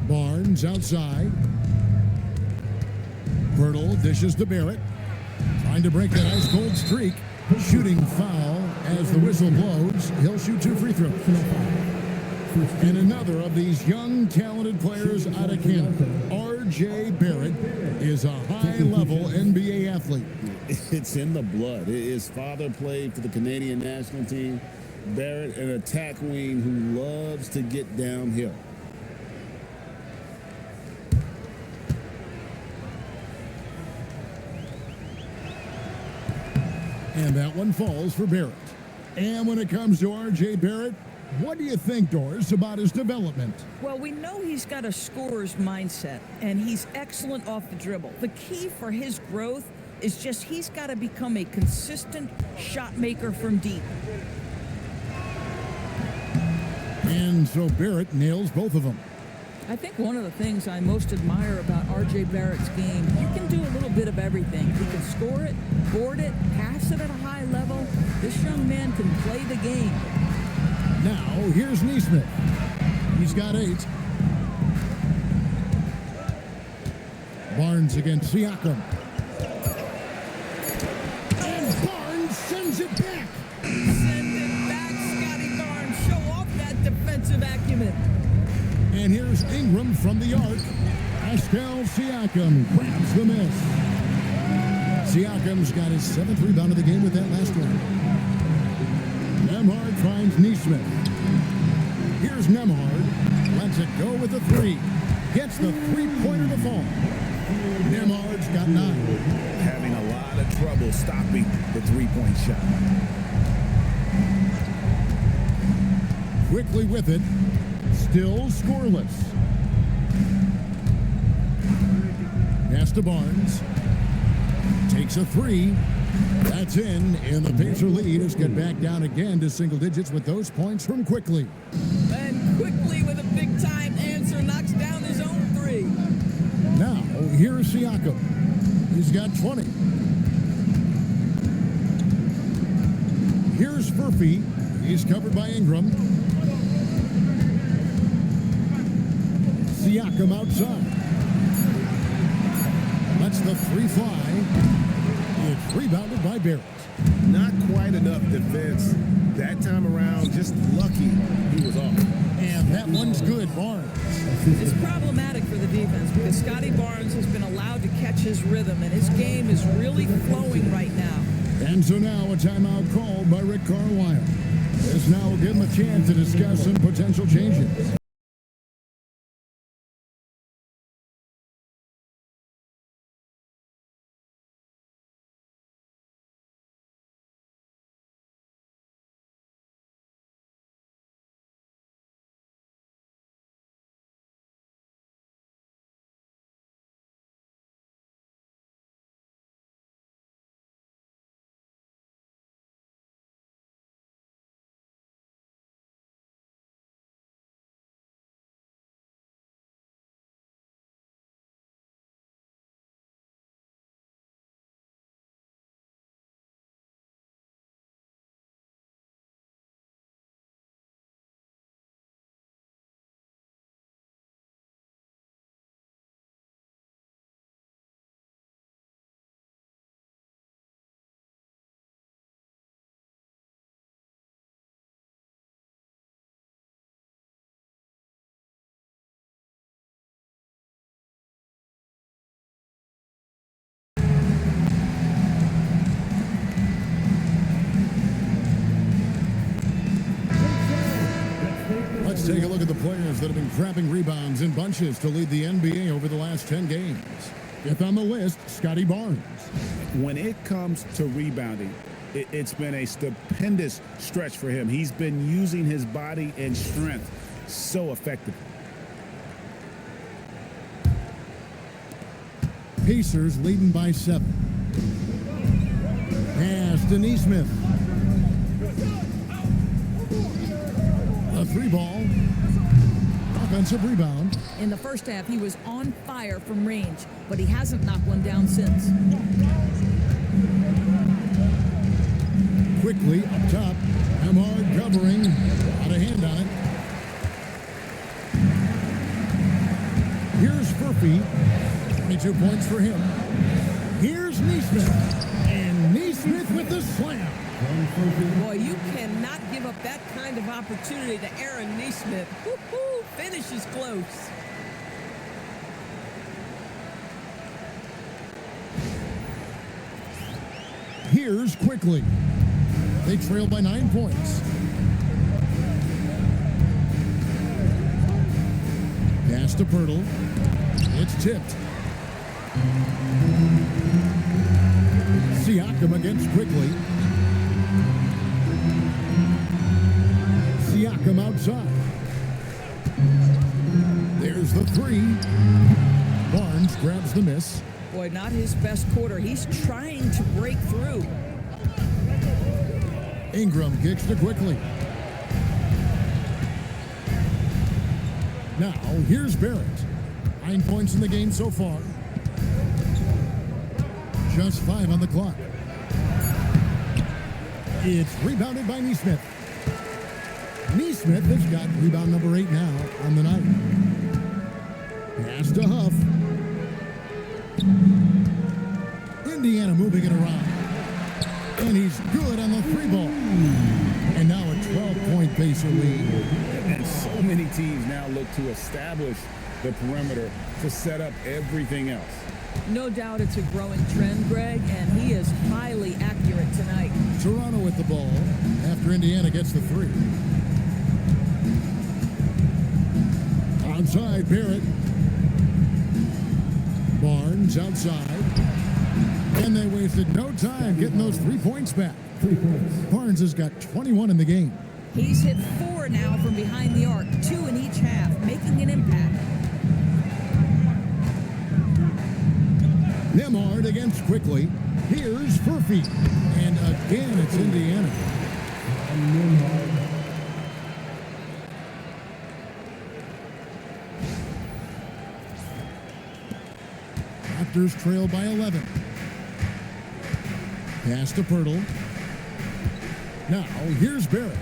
Barnes outside. Pirtle dishes to Barrett. Trying to break that ice-cold streak. Shooting foul as the whistle blows. He'll shoot 2 free throws. And another of these young, talented players out of Canada, R.J. Barrett, is a high-level NBA athlete. It's in the blood. His father played for the Canadian national team. Barrett, an attack wing who loves to get downhill. And that one falls for Barrett. And when it comes to R.J. Barrett, what do you think, Doris, about his development? Well, we know he's got a scorer's mindset, and he's excellent off the dribble. The key for his growth is just he's got to become a consistent shot maker from deep. And so Barrett nails both of them. I think one of the things I most admire about R.J. Barrett's game, he can do a little bit of everything. He can score it, board it, pass it at a high level. This young man can play the game. Now, here's Neesmith. He's got 8. Barnes against Siakam. And Barnes sends it back. Send it back, Scotty Barnes. Show off that defensive acumen. And here's Ingram from the arc. Pascal Siakam grabs the miss. Siakam's got his 7th rebound of the game with that last one. Nembhard finds Neesmith. Here's Nembhard. Lets it go with the 3. Gets the 3-pointer to fall. Nembhard's got 9. Having a lot of trouble stopping the 3-point shot. Quickly with it. Still scoreless. Pass to Barnes. Takes a 3. That's in, and the Pacer lead has got back down again to single digits with those points from Quickly. And Quickly with a big-time answer knocks down his own 3. Now, here's Siakam. He's got 20. Here's Furphy. He's covered by Ingram. Siakam outside. Lets the 3 fly. It's rebounded by Barrett. Not quite enough defense that time around. Just lucky he was off. And that one's good, Barnes. It's problematic for the defense because Scotty Barnes has been allowed to catch his rhythm, and his game is really flowing right now. And so now a timeout called by Rick Carlisle. This now will give him a chance to discuss some potential changes. Let's take a look at the players that have been grabbing rebounds in bunches to lead the NBA over the last 10 games. Fifth on the list, Scotty Barnes. When it comes to rebounding, it's been a stupendous stretch for him. He's been using his body and strength so effectively. Pacers leading by 7. Pass to Neesmith. A 3-ball. Offensive rebound. In the first half, he was on fire from range, but he hasn't knocked one down since. Quickly up top. Hamard covering. Got a hand on it. Here's Furphy. 22 points for him. Here's Neesmith. And Neesmith with the slam. Boy, you cannot give up that kind of opportunity to Aaron Neesmith. Woo-hoo, finish is close. Here's Quickly. They trail by 9 points. Pass to Pirtle. It's tipped. Siakam against Quickly. Siakam outside. There's the 3. Barnes grabs the miss. Boy, not his best quarter. He's trying to break through. Ingram kicks to Quickly. Now, here's Barrett. 9 points in the game so far. Just 5 on the clock. It's rebounded by Neesmith. Neesmith has got rebound number 8 now on the night. Pass to Huff. Indiana moving it around. And he's good on the 3-ball. And now a 12-point Pacer lead. And so many teams now look to establish the perimeter to set up everything else. No doubt it's a growing trend, Greg, and he is highly accurate tonight. Toronto with the ball after Indiana gets the 3. Outside, Barrett. Barnes outside. And they wasted no time getting those 3 points back. 3 points. Barnes has got 21 in the game. He's hit 4 now from behind the arc, 2 in each half, making an impact. Nemhard against Quickly. Here's Furphy. And again, it's Indiana. Raptors trail by 11. Pass to Pirtle. Now, here's Barrett.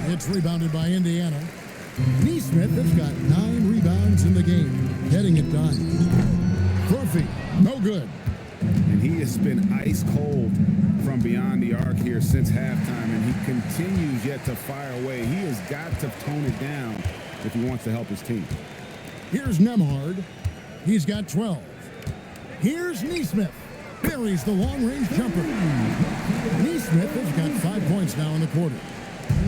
It's rebounded by Indiana. Neesmith has got 9 rebounds in the game, getting it done. Furphy, no good. And he has been ice cold from beyond the arc here since halftime, and he continues yet to fire away. He has got to tone it down if he wants to help his team. Here's Nemhard. He's got 12. Here's Neesmith. Buries the long-range jumper. Neesmith has got 5 points now in the quarter.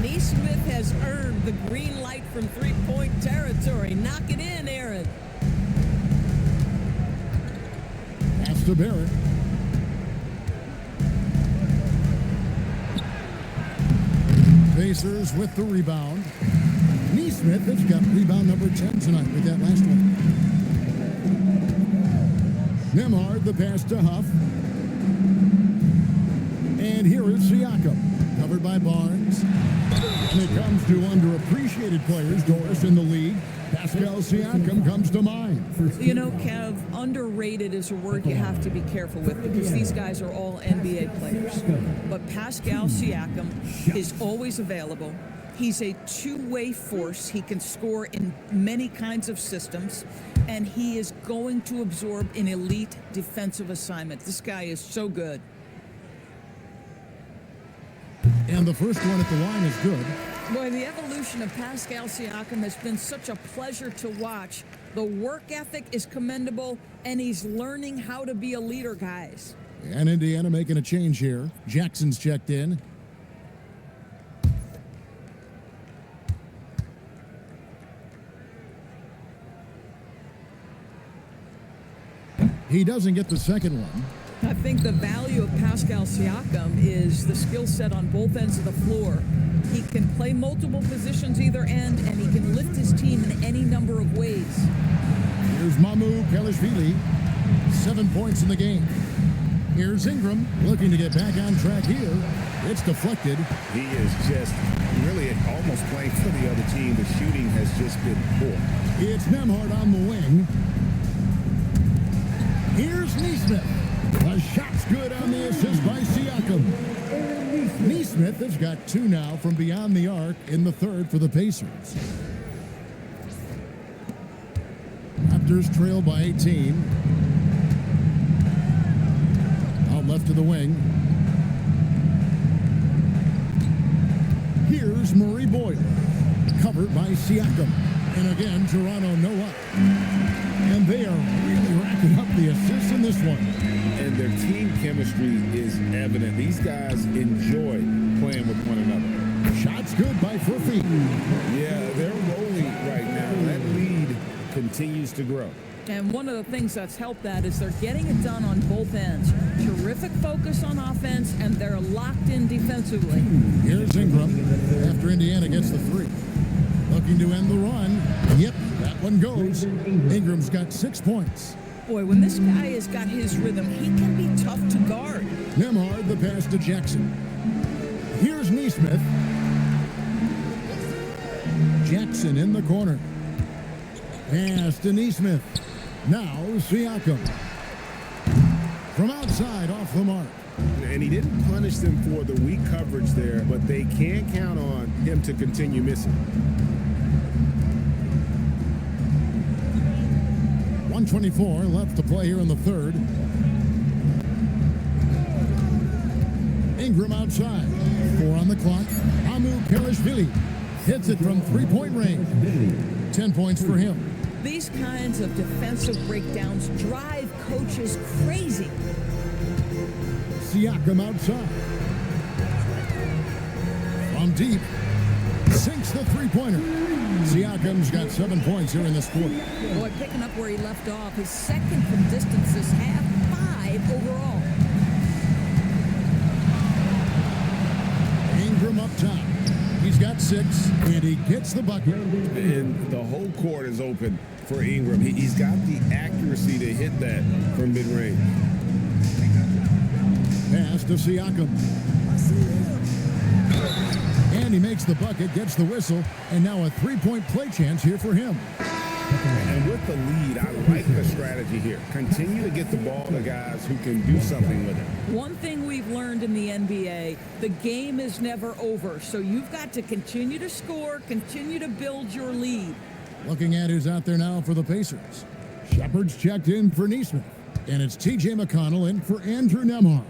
Neesmith has earned the green light from three-point territory. Knock it in, Aaron. Pass to Barrett. Pacers with the rebound. Neesmith has got rebound number 10 tonight with that last one. Nemhard, the pass to Huff. And here is Siakam, covered by Barnes. And it comes to underappreciated players, Doris, in the league. Pascal Siakam comes to mind. You know, Kev, underrated is a word you have to be careful with because these guys are all NBA players. But Pascal Siakam is always available. He's a two-way force. He can score in many kinds of systems, and he is going to absorb an elite defensive assignment. This guy is so good. And the first one at the line is good. Boy, the evolution of Pascal Siakam has been such a pleasure to watch. The work ethic is commendable, and he's learning how to be a leader, guys. And Indiana making a change here. Jackson's checked in. He doesn't get the second one. I think the value of Pascal Siakam is the skill set on both ends of the floor. He can play multiple positions either end, and he can lift his team in any number of ways. Here's Mamu Pelishvili, 7 points in the game. Here's Ingram looking to get back on track here. It's deflected. He is just really almost playing for the other team. The shooting has just been poor. It's Nemhard on the wing. Here's Neesmith. The shot's good on the assist by Siakam. Neesmith has got 2 now from beyond the arc in the third for the Pacers. Raptors trail by 18. Out left to the wing. Here's Murray Boyle. Covered by Siakam. And again, Toronto no up. And they are really racking up the assists in this one. And their team chemistry is evident. These guys enjoy playing with one another. Shots good by Furphy. Yeah, they're rolling right now. That lead continues to grow. And one of the things that's helped that is they're getting it done on both ends. Terrific focus on offense, and they're locked in defensively. Here's Ingram after Indiana gets the 3. Looking to end the run. Yep, that one goes. Ingram's got 6 points. Boy, when this guy has got his rhythm, he can be tough to guard. Nemhard the pass to Jackson. Here's Neesmith. Jackson in the corner. Pass to Neesmith. Now Siakam. From outside off the mark. And he didn't punish them for the weak coverage there, but they can't count on him to continue missing. 1:24 left to play here in the third. Ingram outside. 4 on the clock. Amu Pelishvili hits it from 3-point range. 10 points for him. These kinds of defensive breakdowns drive coaches crazy. Siakam outside. From deep. Sinks the three-pointer. Siakam's got 7 points here in this quarter. Boy, picking up where he left off. His second from distance this half, 5 overall. Ingram up top. He's got 6, and he gets the bucket. And the whole court is open for Ingram. He's got the accuracy to hit that from mid-range. Pass to Siakam. And he makes the bucket, gets the whistle, and now a 3-point play chance here for him. And with the lead, I like the strategy here. Continue to get the ball to guys who can do something with it. One thing we've learned in the NBA, the game is never over. So you've got to continue to score, continue to build your lead. Looking at who's out there now for the Pacers. Shepard's checked in for Neesmith, and it's T.J. McConnell in for Andrew Nemhard.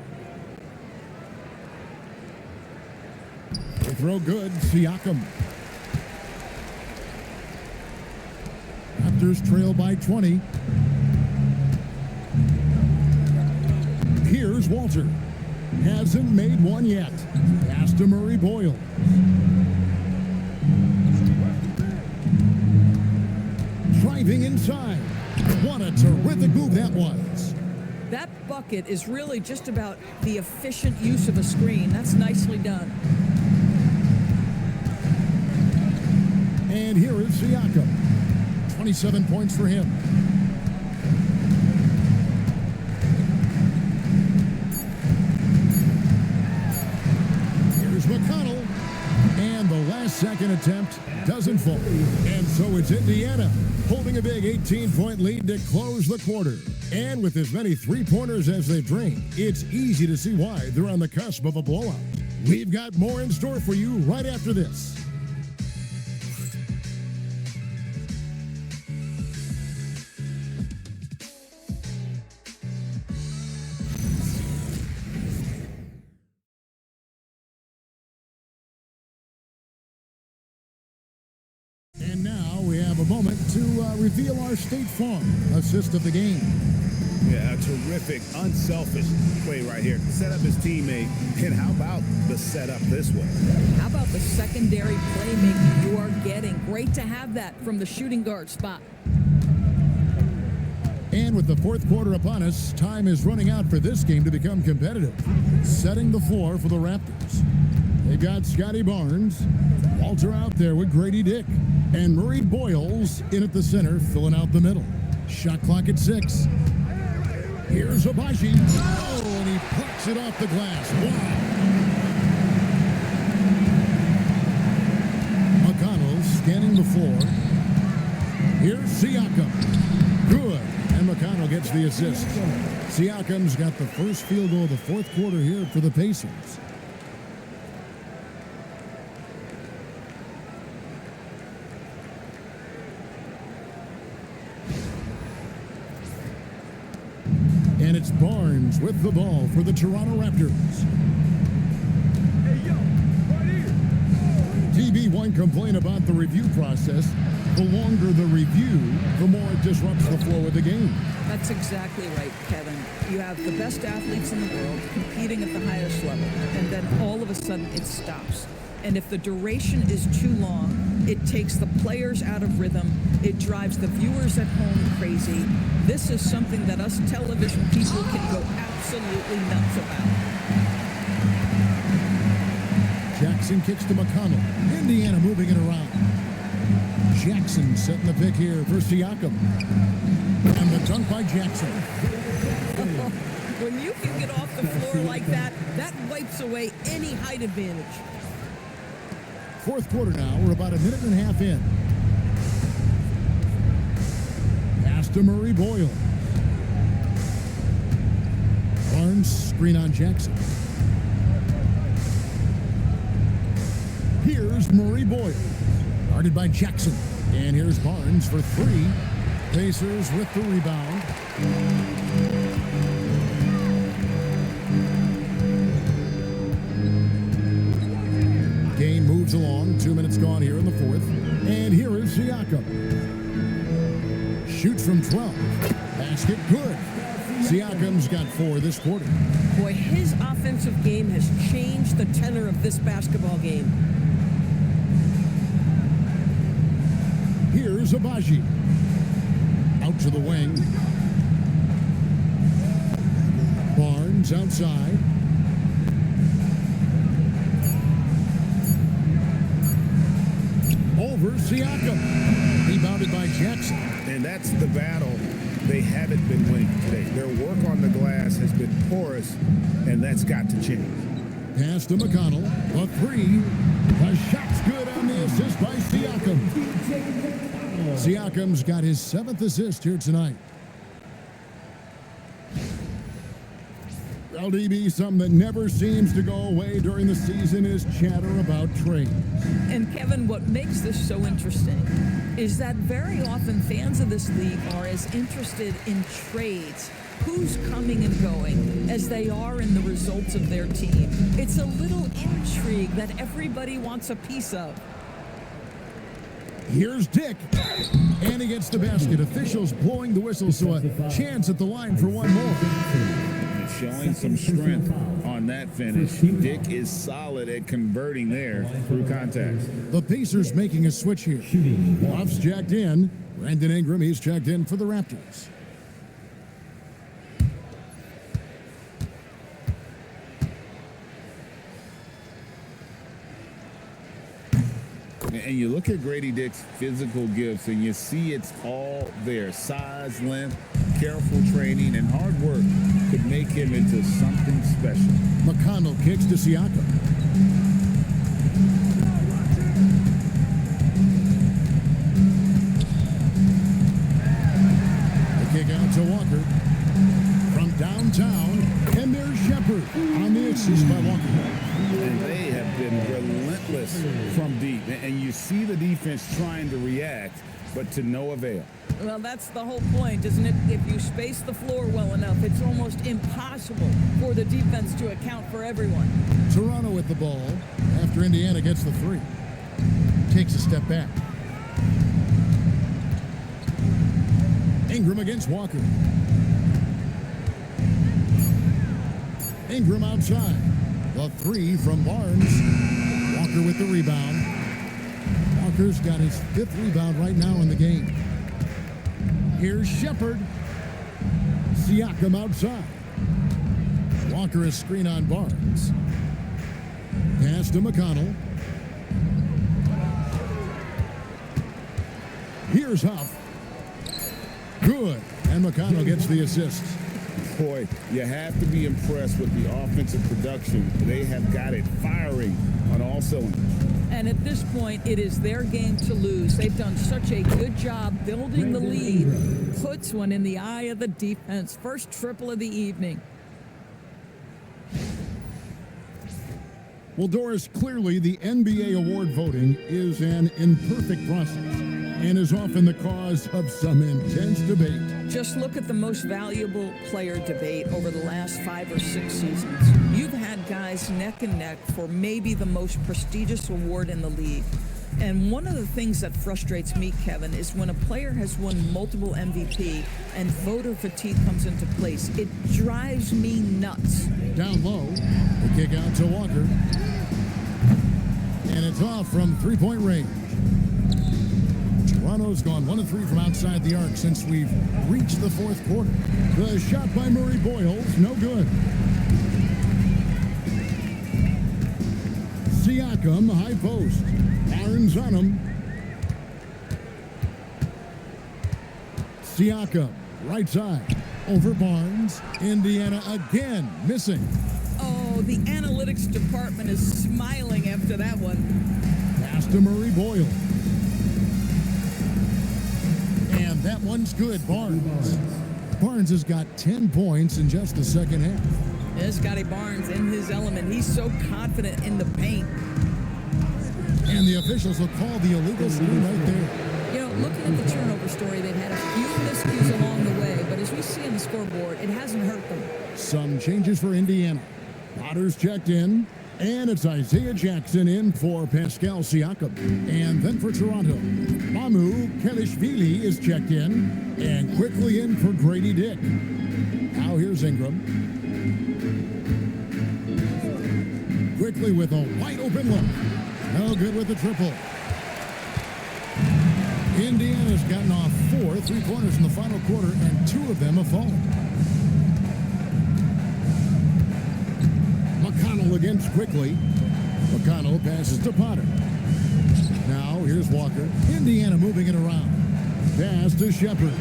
They throw good, Siakam. Raptors trail by 20. Here's Walter. Hasn't made one yet. Pass to Murray Boyle. Driving inside. What a terrific move that was. That bucket is really just about the efficient use of a screen. That's nicely done. And here is Siakam. 27 points for him. Here's McConnell. And the last second attempt doesn't fall. And so it's Indiana holding a big 18-point lead to close the quarter. And with as many three-pointers as they've drained, it's easy to see why they're on the cusp of a blowout. We've got more in store for you right after this. And now we have a moment to reveal our State Farm assist of the game. Yeah, a terrific, unselfish play right here. Set up his teammate, and how about the setup this way? How about the secondary playmaking you are getting? Great to have that from the shooting guard spot. And with the fourth quarter upon us, time is running out for this game to become competitive. Setting the floor for the Raptors. They They've got Scotty Barnes, Walter out there with Grady Dick, and Murray Boyles in at the center, filling out the middle. Shot clock at 6. Here's Abaji. Oh, and he plucks it off the glass. Wow. McConnell scanning the floor. Here's Siakam. Good. And McConnell gets the assist. Siakam's got the first field goal of the fourth quarter here for the Pacers. And it's Barnes with the ball for the Toronto Raptors. TB1 complained about the review process. The longer the review, the more it disrupts the flow of the game. That's exactly right, Kevin. You have the best athletes in the world competing at the highest level, and then all of a sudden it stops. And if the duration is too long, it takes the players out of rhythm. It drives the viewers at home crazy. This is something that us television people can go absolutely nuts about. Jackson kicks to McConnell. Indiana moving it around. Jackson setting the pick here for Siakam. And the dunk by Jackson. When you can get off the floor like that, that wipes away any height advantage. Fourth quarter now. We're about a minute and a half in. Pass to Murray Boyle. Barnes screen on Jackson. Here's Murray Boyle. Guarded by Jackson. And here's Barnes for 3. Pacers with the rebound. Game moves along. 2 minutes gone here in the fourth. And here is Siakam. Shoots from 12. Basket good. Siakam's got 4 this quarter. Boy, his offensive game has changed the tenor of this basketball game. Here's Abaji. Out to the wing. Barnes outside. Over Siakam. Rebounded by Jackson. And that's the battle they haven't been winning today. Their work on the glass has been porous, and that's got to change. Pass to McConnell. A 3. The shot's good on the assist by Siakam. Siakam's got his 7th assist here tonight. LDB, something that never seems to go away during the season is chatter about trades. And Kevin, what makes this so interesting is that very often fans of this league are as interested in trades, who's coming and going, as they are in the results of their team. It's a little intrigue that everybody wants a piece of. Here's Dick. And he gets the basket. Officials blowing the whistle, so a chance at the line for one more. Showing some strength on that finish. Dick is solid at converting there through contact. The Pacers making a switch here. Buff's checked in. Brandon Ingram, he's checked in for the Raptors. And you look at Grady Dick's physical gifts, and you see it's all there. Size, length, careful training, and hard work could make him into something special. McConnell kicks to Siakam. The kick out to Walker. From downtown, and there's Shepard on the assist by Walker. And they have been relentless from deep. And you see the defense trying to react, but to no avail. Well, that's the whole point, isn't it? If you space the floor well enough, it's almost impossible for the defense to account for everyone. Toronto with the ball after Indiana gets the 3. Takes a step back. Ingram against Walker. Ingram outside. The 3 from Barnes. Walker with the rebound. Walker's got his 5th rebound right now in the game. Here's Shepard. Siakam outside. Walker is screen on Barnes. Pass to McConnell. Here's Huff. Good. And McConnell gets the assist. Boy, you have to be impressed with the offensive production. They have got it firing on all cylinders. And at this point, it is their game to lose. They've done such a good job building the lead. Puts one in the eye of the defense. First triple of the evening. Well, Doris, clearly the NBA award voting is an imperfect process and is often the cause of some intense debate. Just look at the most valuable player debate over the last 5 or 6 seasons. You've had guys neck and neck for maybe the most prestigious award in the league. And one of the things that frustrates me, Kevin, is when a player has won multiple MVP and voter fatigue comes into place. It drives me nuts. Down low, the kick out to Walker. And it's off from three-point range. Toronto's gone 1 of 3 from outside the arc since we've reached the fourth quarter. The shot by Murray Boyles, no good. Siakam, high post. Barnes on him. Siakam, right side. Over Barnes. Indiana again missing. Oh, the analytics department is smiling after that one. Pass to Murray Boyle. And that one's good, Barnes. Barnes has got 10 points in just the second half. There's Scotty Barnes in his element. He's so confident in the paint. And the officials will call the illegal screen right there. You know, looking at the turnover story, they've had a few miscues along the way, but as we see on the scoreboard, it hasn't hurt them. Some changes for Indiana. Potter's checked in, and it's Isaiah Jackson in for Pascal Siakam. And then for Toronto, Mamu Kelishvili is checked in, and quickly in for Grady Dick. Now here's Ingram. Quickly with a wide open look. No good with the triple. Indiana's gotten off 4 3-pointers in the final quarter, and 2 of them have fallen. McConnell against Quickly. McConnell passes to Potter. Now here's Walker. Indiana moving it around. Pass to Shepard.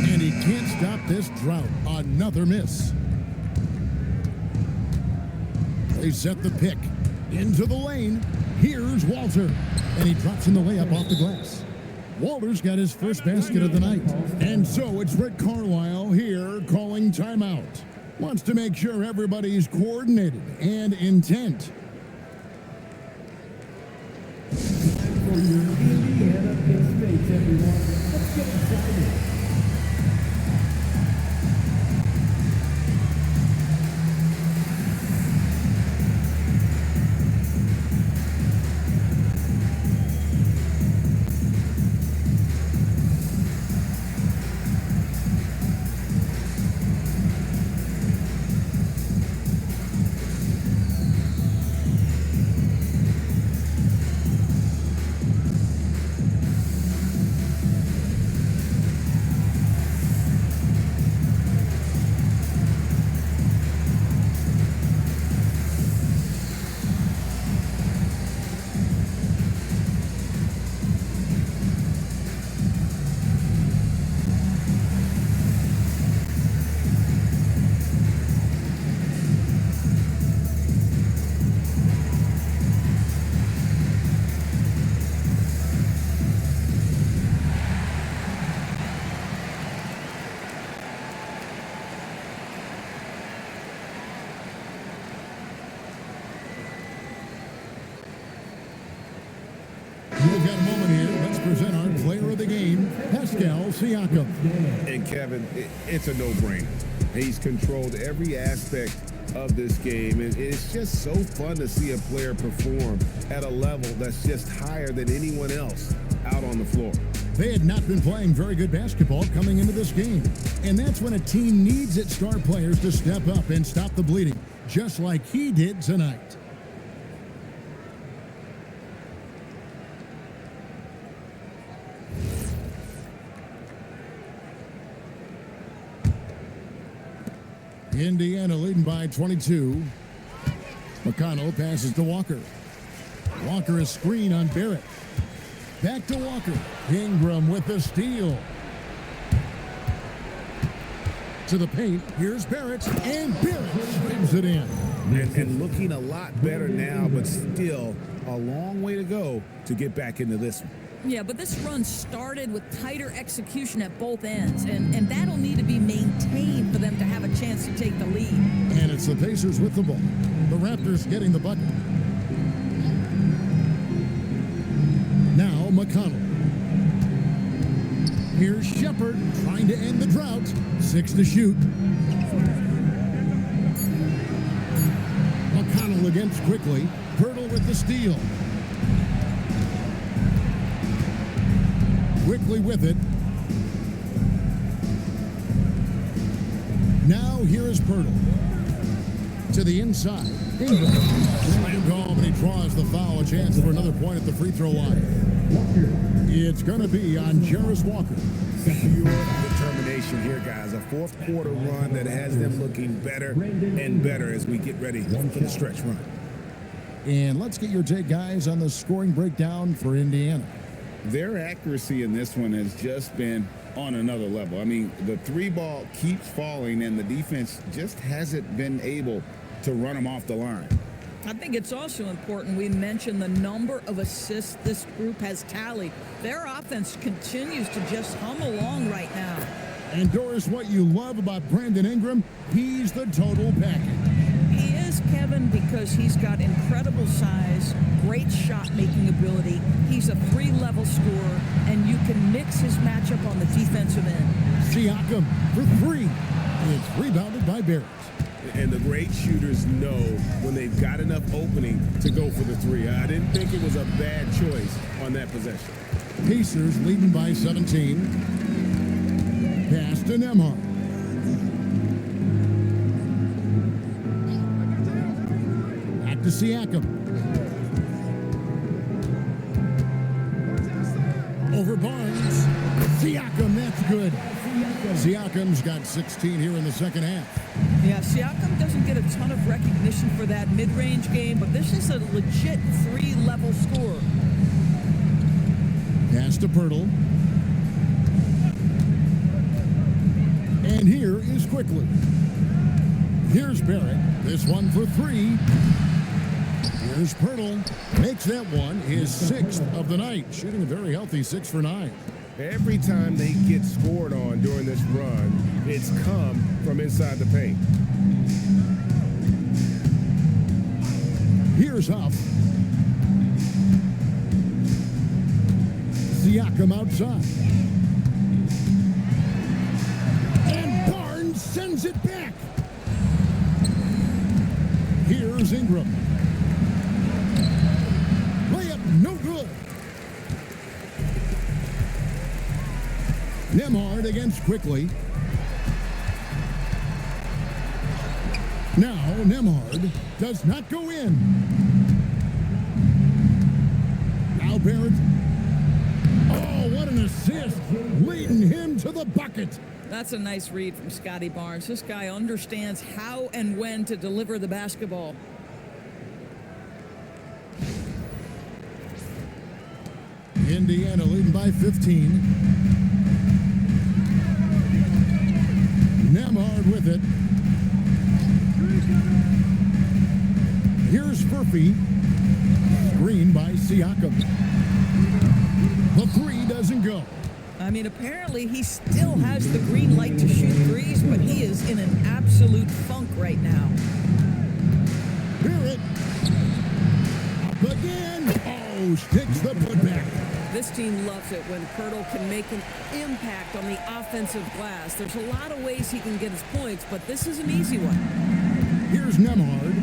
And he can't stop this drought. Another miss. They set the pick. Into the lane. Here's Walter. And he drops in the layup off the glass. Walter's got his first basket of the night. And so it's Rick Carlisle here calling timeout. Wants to make sure everybody's coordinated and intent. For your Indiana Penn State, everyone. Let's get excited. We've got a moment here. Let's present our player of the game, Pascal Siakam. And Kevin, it's a no-brainer. He's controlled every aspect of this game, and it's just so fun to see a player perform at a level that's just higher than anyone else out on the floor. They had not been playing very good basketball coming into this game. And that's when a team needs its star players to step up and stop the bleeding, just like he did tonight. Indiana leading by 22. McConnell passes to Walker. Walker is screen on Barrett. Back to Walker. Ingram with the steal. To the paint. Here's Barrett. And Barrett slams it in. And looking a lot better now, but still a long way to go to get back into this one. Yeah, but this run started with tighter execution at both ends, and that'll need to be maintained for them to have a chance to take the lead. And it's the Pacers with the ball. The Raptors getting the bucket. Now McConnell. Here's Shepard trying to end the drought. 6 to shoot. McConnell against quickly. Pirtle with the steal. Quickly with it. Now here is Pirtle. To the inside. Ingram. Slam home, and he draws the foul. A chance for another point at the free throw line. It's going to be on Jarris Walker. Pure determination here, guys. A fourth quarter run that has them looking better and better as we get ready for the stretch run. And let's get your take, guys, on the scoring breakdown for Indiana. Their accuracy in this one has just been on another level. I mean, the three ball keeps falling, and the defense just hasn't been able to run them off the line. I think it's also important we mention the number of assists this group has tallied. Their offense continues to just hum along right now. And Doris, what you love about Brandon Ingram, he's the total package. He is, Kevin, because he's got incredible size, great shot-making ability. He's a three-level scorer, and you can mix his matchup on the defensive end. Siakam for three. It's rebounded by Barrett. And the great shooters know when they've got enough opening to go for the three. I didn't think it was a bad choice on that possession. Pacers leading by 17. Pass to Nembhard. Back to Siakam. Over Barnes. Siakam, that's good. Siakam's got 16 here in the second half. Yeah, Siakam doesn't get a ton of recognition for that mid-range game, but this is a legit three-level scorer. Pass to Pirtle. And here is Quickly. Here's Barrett. This one for three. Here's Pirtle. Makes that one his sixth of the night. Shooting a very healthy 6 for 9. Every time they get scored on during this run, it's come from inside the paint. Here's Huff. Siakam outside. And Barnes sends it back. Here's Ingram. Layup no good. Nembhard against Quickly. Now Nembhard does not go in. Now Barrett. Oh, what an assist. Leading him to the bucket. That's a nice read from Scotty Barnes. This guy understands how and when to deliver the basketball. Indiana leading by 15. Nembhard with it. Here's Furphy. Screen by Siakam. The three doesn't go. I mean, apparently he still has the green light to shoot threes, but he is in an absolute funk right now. Barrett. Up again. Oh, sticks the putback. This team loves it when Pirtle can make an impact on the offensive glass. There's a lot of ways he can get his points, but this is an easy one. Here's Nembhard.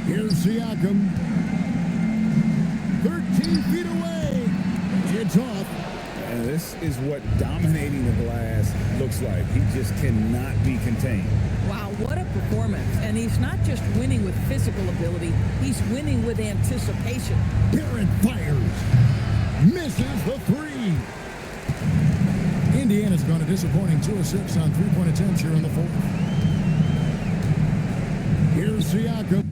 Here's Siakam. 13 feet away. It's off. And this is what dominating the glass looks like. He just cannot be contained. Wow, what a performance. And he's not just winning with physical ability, he's winning with anticipation. Barrett fires. Misses the three. Indiana's gone a disappointing 2 of 6 on three-point attempts here in the fourth. Here's Siakam.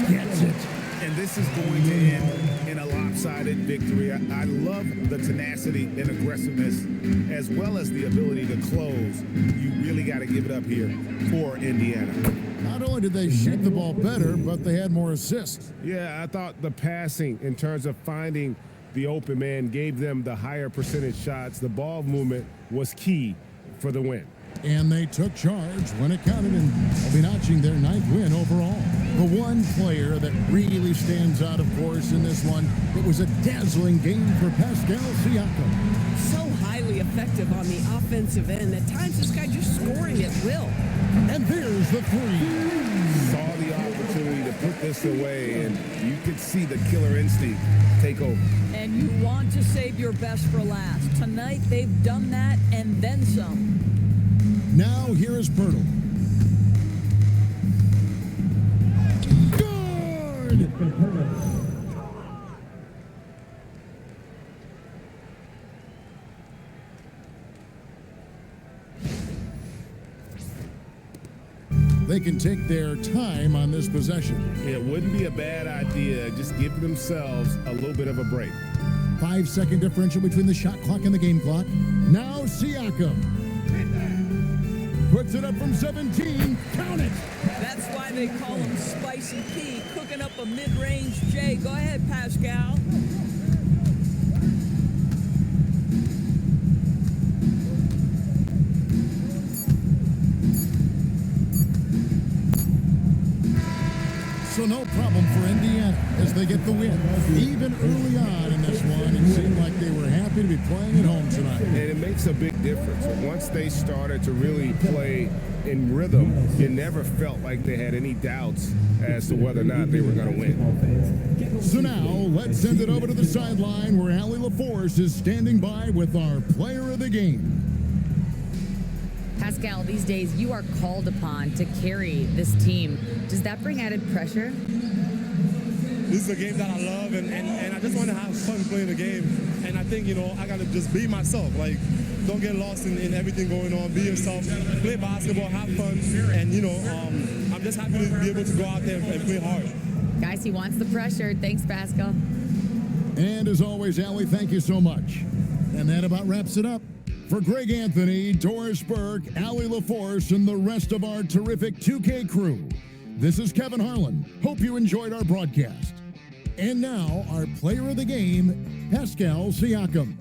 Gets it. And this is going to end in a lopsided victory. I love the tenacity and aggressiveness as well as the ability to close. You really got to give it up here for Indiana. Not only did they shoot the ball better, but they had more assists. Yeah, I thought the passing in terms of finding the open man gave them the higher percentage shots. The ball movement was key for the win. And they took charge when it counted and will be notching their 9th win overall. The one player that really stands out, of course, in this one, it was a dazzling game for Pascal Siakam. So highly effective on the offensive end. At times, this guy just scoring at will. And there's the three. Saw the opportunity to put this away, and you could see the killer instinct take over. And you want to save your best for last. Tonight, they've done that and then some. Now here is Pirtle. Good! They can take their time on this possession. It wouldn't be a bad idea. Just give themselves a little bit of a break. 5-second differential between the shot clock and the game clock. Now Siakam. Puts it up from 17. Count it. That's why they call him Spicy P, cooking up a mid-range J. Go ahead, Pascal. So no problem for Indiana as they get the win. Even early on in this one, it seemed like they were happy to be playing at home tonight. And it makes a big difference. Once they started to really play in rhythm, it never felt like they had any doubts as to whether or not they were going to win. So now, let's send it over to the sideline where Allie LaForce is standing by with our player of the game. Pascal, these days you are called upon to carry this team. Does that bring added pressure? This is a game that I love, and I just want to have fun playing the game. And I think, I got to just be myself. Like, don't get lost in everything going on. Be yourself, play basketball, have fun. And, I'm just happy to be able to go out there and play hard. Guys, he wants the pressure. Thanks, Pascal. And as always, Allie, thank you so much. And that about wraps it up. For Greg Anthony, Doris Burke, Allie LaForce, and the rest of our terrific 2K crew, this is Kevin Harlan. Hope you enjoyed our broadcast. And now, our player of the game, Pascal Siakam.